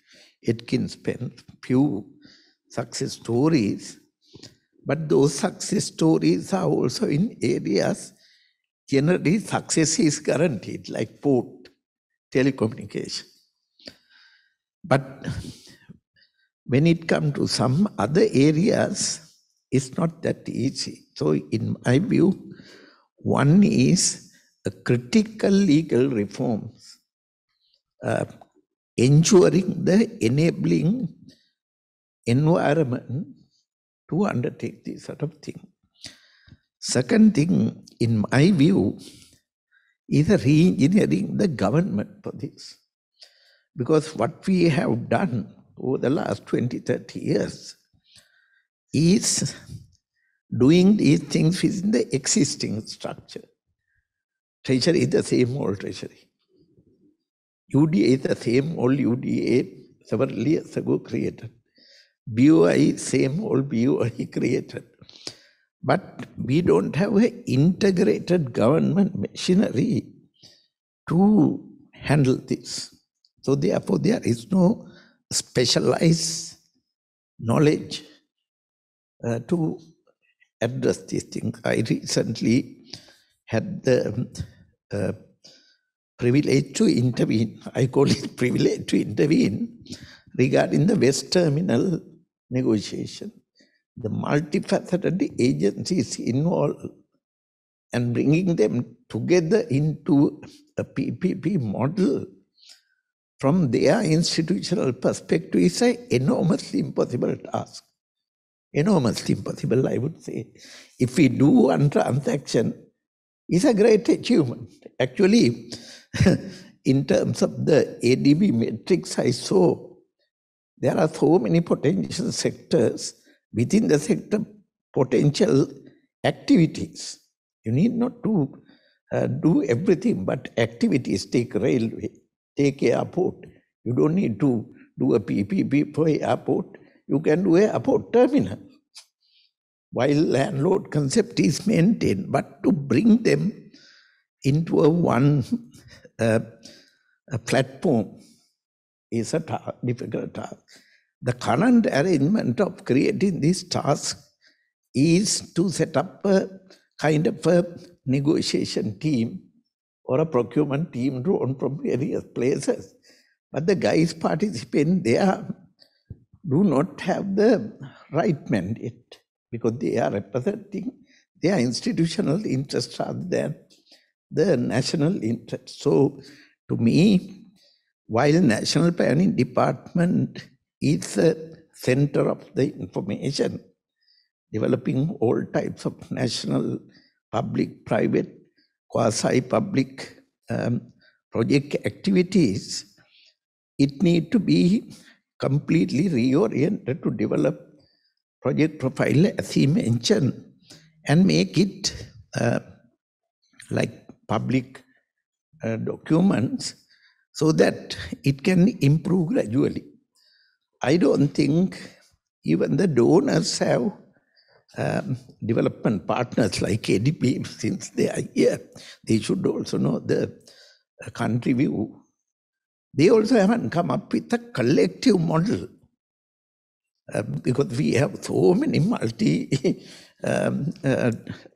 Atkins Penn, few success stories. But those success stories are also in areas generally success is guaranteed, like port, telecommunication. But when it comes to some other areas, it's not that easy. So in my view, one is a critical legal reforms, ensuring the enabling environment to undertake this sort of thing. Second thing, in my view, is re-engineering the government for this. Because what we have done over the last 20, 30 years is doing these things within the existing structure. Treasury is the same old treasury. UDA is the same old UDA several years ago created. BOI, same old BOI created. But we don't have an integrated government machinery to handle this. So therefore, there is no specialized knowledge to address these things. I recently had the privilege to intervene, I call it privilege to intervene, regarding the West Terminal negotiation. The multifaceted agencies involved and bringing them together into a PPP model from their institutional perspective is an enormously impossible task. Enormously impossible, I would say. If we do one transaction, it's a great achievement. Actually, in terms of the ADB metrics I saw, there are so many potential sectors, within the sector potential activities. You need not to do everything, but activities. Take railway, take airport. You don't need to do a PPP for airport. You can do an airport terminal. While landlord concept is maintained, but to bring them into a one a platform is a difficult task. The current arrangement of creating this task is to set up a kind of a negotiation team or a procurement team drawn from various places. But the guys participating there do not have the right mandate because they are representing their institutional interests rather than the national interest. So to me, while National Planning Department is the center of the information, developing all types of national, public, private, quasi-public project activities, it needs to be completely reoriented to develop project profile, as he mentioned, and make it like public documents so that it can improve gradually. I don't think even the donors have development partners like ADB, since they are here. They should also know the country view. They also haven't come up with a collective model because we have so many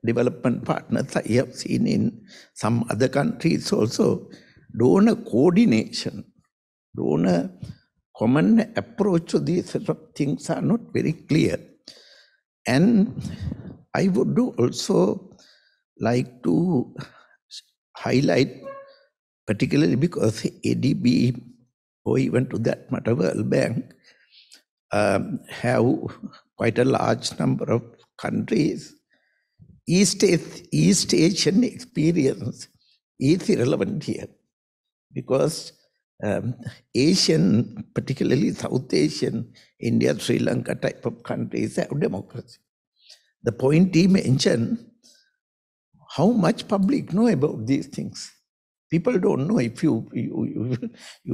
development partners. I have seen in some other countries also, donor coordination, donor common approach to these sort of things are not very clear. And I would also like to highlight, particularly because ADB or even to that matter World Bank have quite a large number of countries. East Asian experience is irrelevant here because Asian, particularly South Asian, India, Sri Lanka type of countries have democracy. The point he mentioned, how much public know about these things? People don't know. If you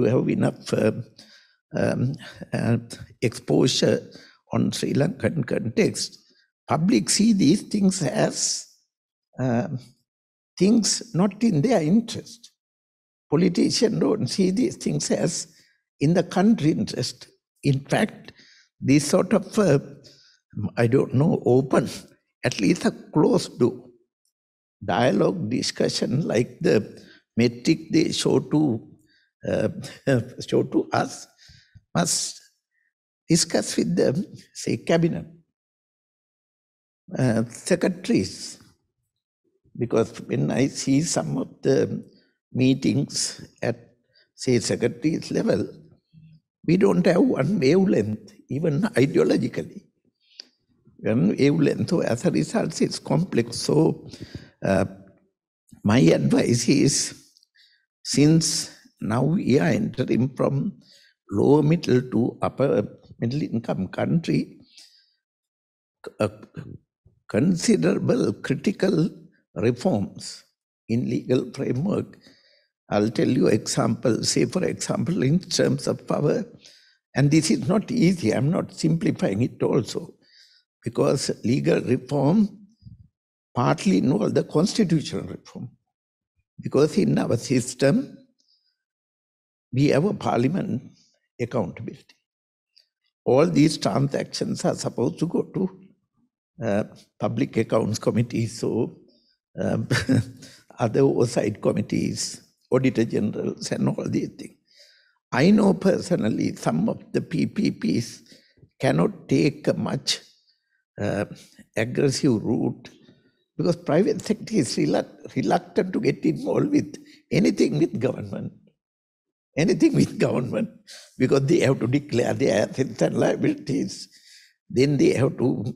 have enough exposure on Sri Lankan context, public see these things as things not in their interest. Politicians don't see these things as in the country interest. In fact, this sort of, I don't know, open, at least a closed door dialogue discussion like the metric they show to us must discuss with the, say, cabinet secretaries. Because when I see some of the meetings at, say, secretaries level, we don't have one wavelength, even ideologically. One wavelength, so as a result, it's complex. So my advice is, since now we are entering from lower middle to upper middle income country, considerable critical reforms in legal framework. I'll tell you example, say for example, in terms of power, and this is not easy, I'm not simplifying it also, because legal reform partly involves the constitutional reform. Because in our system, we have a parliament accountability. All these transactions are supposed to go to public accounts committees, so other oversight committees, auditor generals, and all these things. I know personally some of the PPPs cannot take a much aggressive route because private sector is reluctant to get involved with anything with government. Anything with government, because they have to declare their assets and liabilities. Then they have to,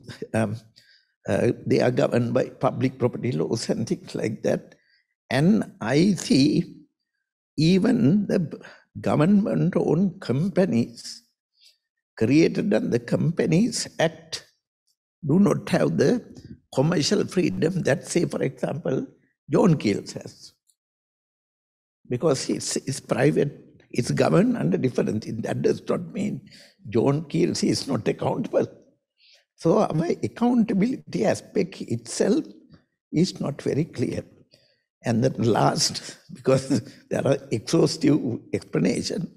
they are governed by public property laws and things like that. And I see even the government-owned companies created under the Companies Act do not have the commercial freedom that, say, for example, John Keels has. Because it's private, it's governed under different things. That does not mean John Keels is not accountable. So our accountability aspect itself is not very clear. And the last, because there are exhaustive explanations,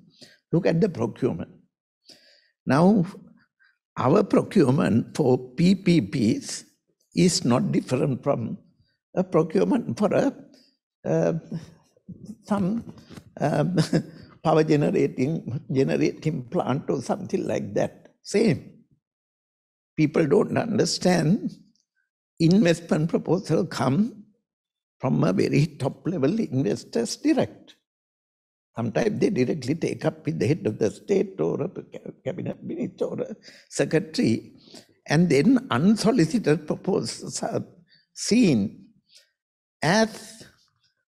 look at the procurement. Now, our procurement for PPPs is not different from a procurement for some power generating plant or something like that. Same. People don't understand investment proposal come from a very top level investors direct. Sometimes they directly take up with the head of the state or a cabinet minister or a secretary, and then unsolicited proposals are seen as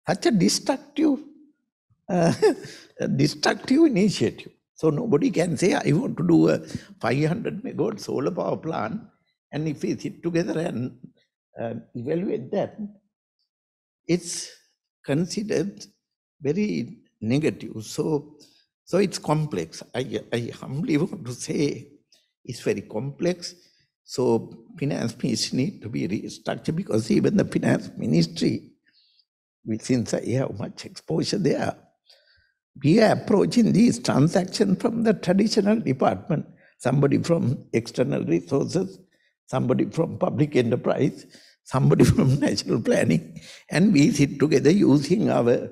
such a destructive initiative. So nobody can say, I want to do a 500 megawatt solar power plant, and if we sit together and evaluate that, it's considered very negative. So it's complex. I humbly want to say it's very complex. So finance ministry need to be restructured, because even the finance ministry, since I have much exposure there, we are approaching these transactions from the traditional department, somebody from external resources, somebody from public enterprise, somebody from national planning, and we sit together using our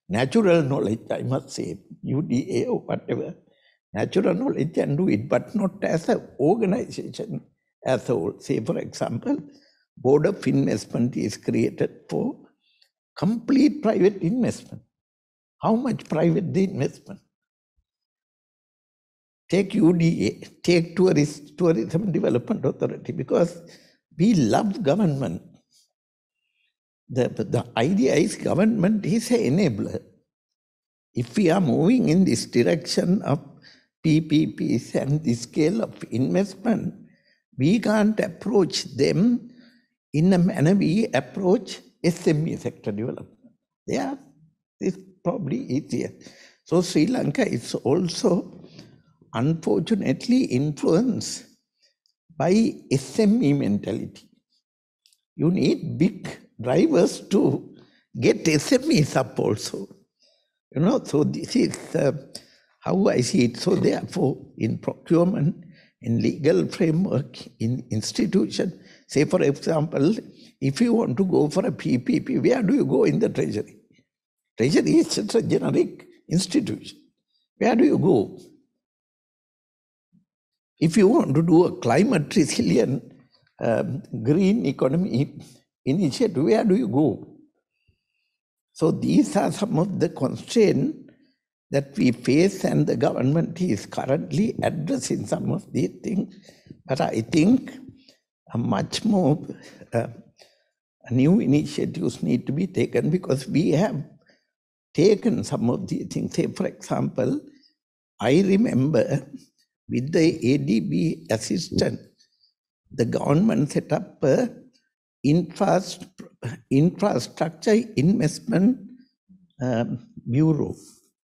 natural knowledge, I must say, UDA or whatever, natural knowledge and do it, but not as an organization as a whole. Say, for example, Board of Investment is created for complete private investment. How much private the investment? Take UDA, take Tourism Development Authority, because we love government. The idea is government is an enabler. If we are moving in this direction of PPPs and the scale of investment, we can't approach them in a manner we approach SME sector development. Yeah, it's probably easier. So Sri Lanka is also unfortunately influenced by SME mentality. You need big drivers to get SMEs up also. You know, so this is how I see it. So therefore, in procurement, in legal framework, in institution, say for example, if you want to go for a PPP, where do you go in the treasury? Treasury is just a generic institution. Where do you go? If you want to do a climate resilient green economy initiative, where do you go? So these are some of the constraints that we face, and the government is currently addressing some of these things. But I think a much more new initiatives need to be taken, because we have taken some of these things. Say, for example, I remember with the ADB assistant, the government set up a infrastructure investment bureau,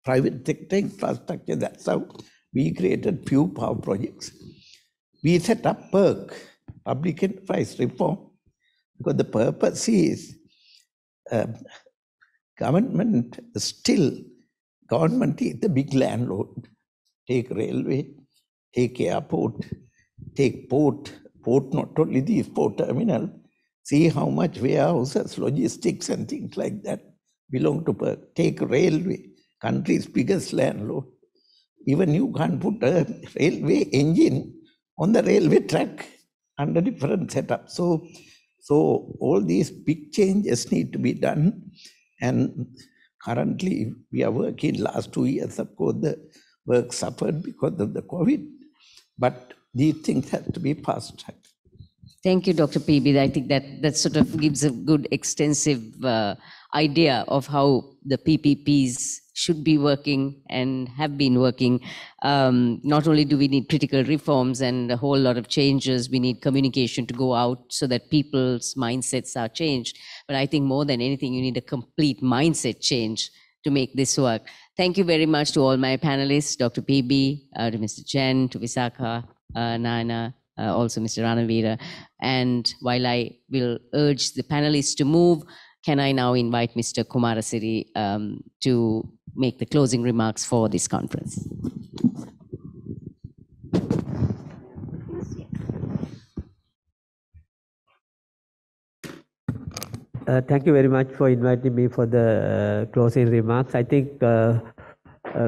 private sector infrastructure. That's how we created few power projects. We set up PERC, public enterprise reform, because the purpose is government is the big landlord. Take railway, take airport, take port not only these port terminal, see how much warehouses, logistics and things like that belong to PERC. Take railway, country's biggest landlord. Even you can't put a railway engine on the railway track under different setup. So all these big changes need to be done. And currently we are working, last 2 years, of course, the work suffered because of the COVID, but these things have to be fast-tracked. Thank you, Dr. PB. I think that sort of gives a good extensive idea of how the PPPs should be working and have been working. Not only do we need critical reforms and a whole lot of changes, we need communication to go out so that people's mindsets are changed. But I think more than anything, you need a complete mindset change to make this work. Thank you very much to all my panelists, Dr. PB, to Mr. Chen, to Visakha, Nana, also Mr. Ranavira. And while I will urge the panelists to move, can I now invite Mr. Kumarasiri to make the closing remarks for this conference? Thank you very much for inviting me for the closing remarks. I think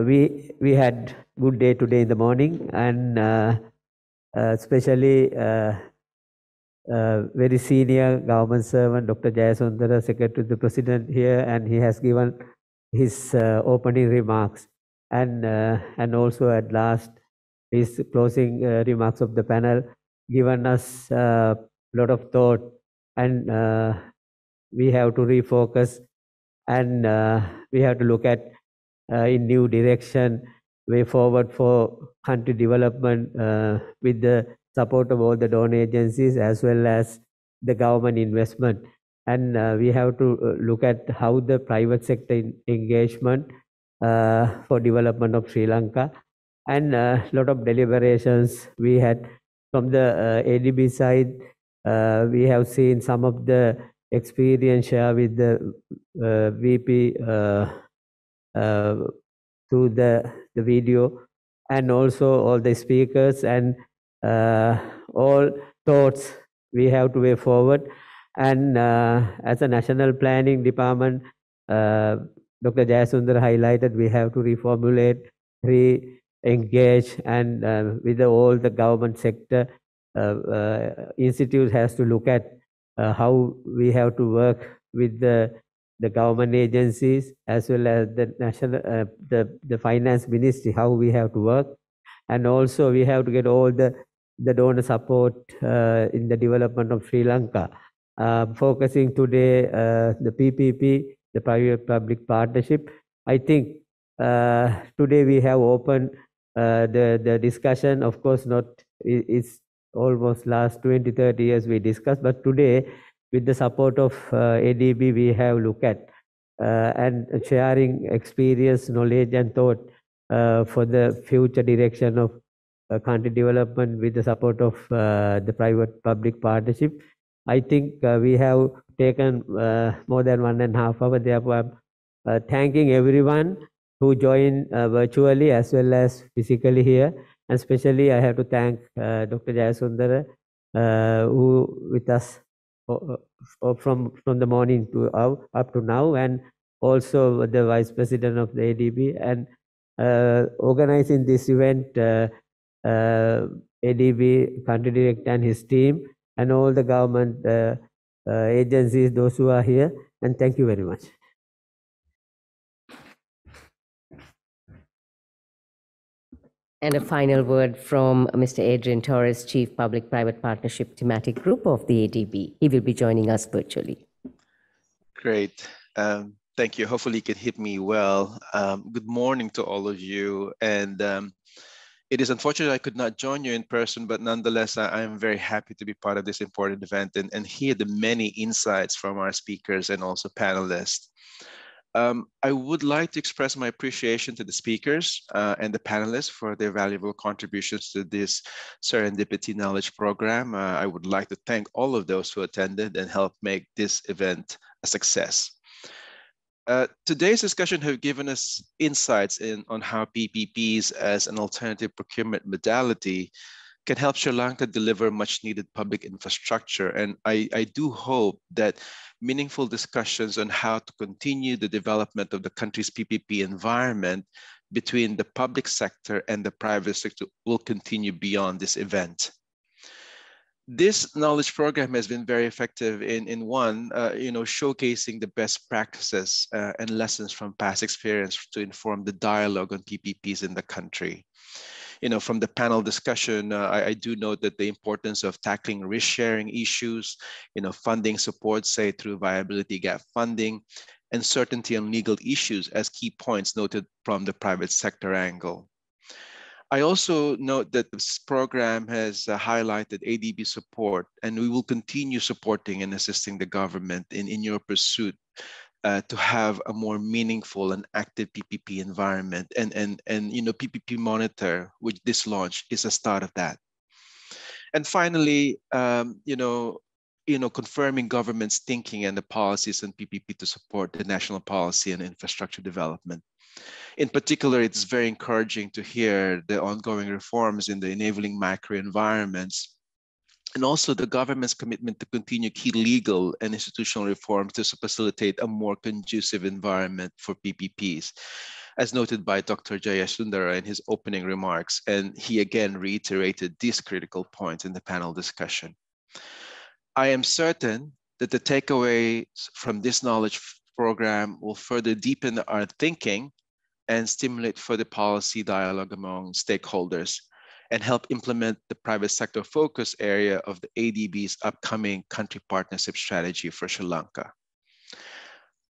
we had good day today in the morning, and especially very senior government servant, Dr. Jayasundara, Secretary to the President here, and he has given his opening remarks, and also at last his closing remarks of the panel, given us a lot of thought, and we have to refocus, and we have to look at in new direction, way forward for country development with the support of all the donor agencies as well as the government investment. And we have to look at how the private sector engagement for development of Sri Lanka, and a lot of deliberations we had from the ADB side. We have seen some of the experience share with the VP through the video, and also all the speakers, and all thoughts we have to way forward. And as a national planning department, Dr. Jayasundara highlighted we have to reformulate, re-engage, and with all the government sector, institute has to look at how we have to work with the government agencies as well as the national, the finance ministry, how we have to work. And also we have to get all the donor support in the development of Sri Lanka. Focusing today the PPP, the private-public partnership. I think today we have opened the discussion. Of course, not it's almost last 20-30 years we discussed, but today with the support of ADB, we have looked at and sharing experience, knowledge, and thought for the future direction of country development with the support of the private-public partnership. I think we have taken more than 1.5 hours. Therefore, I'm thanking everyone who joined virtually as well as physically here. And especially, I have to thank Dr. Jayasundara, who with us from the morning to up to now, and also the Vice President of the ADB, and organizing this event, ADB Country Director and his team, and all the government agencies, those who are here. And thank you very much. And a final word from Mr. Adrian Torres, Chief Public-Private Partnership Thematic Group of the ADB. He will be joining us virtually. Great. Thank you. Hopefully you can hear me well. Good morning to all of you. And it is unfortunate I could not join you in person, but nonetheless, I am very happy to be part of this important event and hear the many insights from our speakers and also panelists. I would like to express my appreciation to the speakers and the panelists for their valuable contributions to this Serendipity Knowledge Program. I would like to thank all of those who attended and helped make this event a success. Today's discussion have given us insights on how PPPs as an alternative procurement modality can help Sri Lanka deliver much needed public infrastructure. And I do hope that meaningful discussions on how to continue the development of the country's PPP environment between the public sector and the private sector will continue beyond this event. This knowledge program has been very effective in showcasing the best practices and lessons from past experience to inform the dialogue on PPPs in the country. From the panel discussion, I do note that the importance of tackling risk-sharing issues, funding support, say through viability gap funding, and certainty on legal issues as key points noted from the private sector angle. I also note that this program has highlighted ADB support, and we will continue supporting and assisting the government in your pursuit to have a more meaningful and active PPP environment. And PPP Monitor, which this launch is a start of that. And finally, confirming government's thinking and the policies on PPP to support the national policy and infrastructure development. In particular, it's very encouraging to hear the ongoing reforms in the enabling macro environments, and also the government's commitment to continue key legal and institutional reforms to facilitate a more conducive environment for PPPs, as noted by Dr. Jayasundara in his opening remarks, and he again reiterated these critical points in the panel discussion. I am certain that the takeaways from this knowledge program will further deepen our thinking and stimulate further policy dialogue among stakeholders and help implement the private sector focus area of the ADB's upcoming country partnership strategy for Sri Lanka.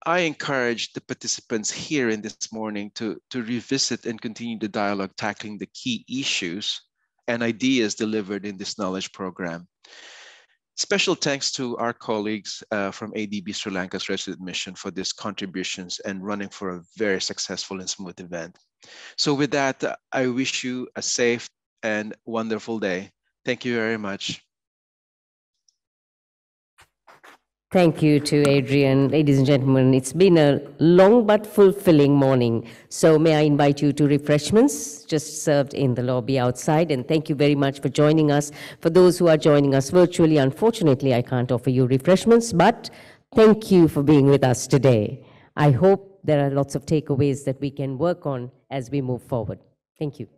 I encourage the participants here in this morning to revisit and continue the dialogue tackling the key issues and ideas delivered in this knowledge program. Special thanks to our colleagues from ADB Sri Lanka's resident mission for these contributions and running for a very successful and smooth event. So with that, I wish you a safe and wonderful day. Thank you very much. Thank you to Adrian. Ladies and gentlemen, it's been a long but fulfilling morning. So may I invite you to refreshments just served in the lobby outside. And thank you very much for joining us. For those who are joining us virtually, unfortunately, I can't offer you refreshments, but thank you for being with us today. I hope there are lots of takeaways that we can work on as we move forward. Thank you.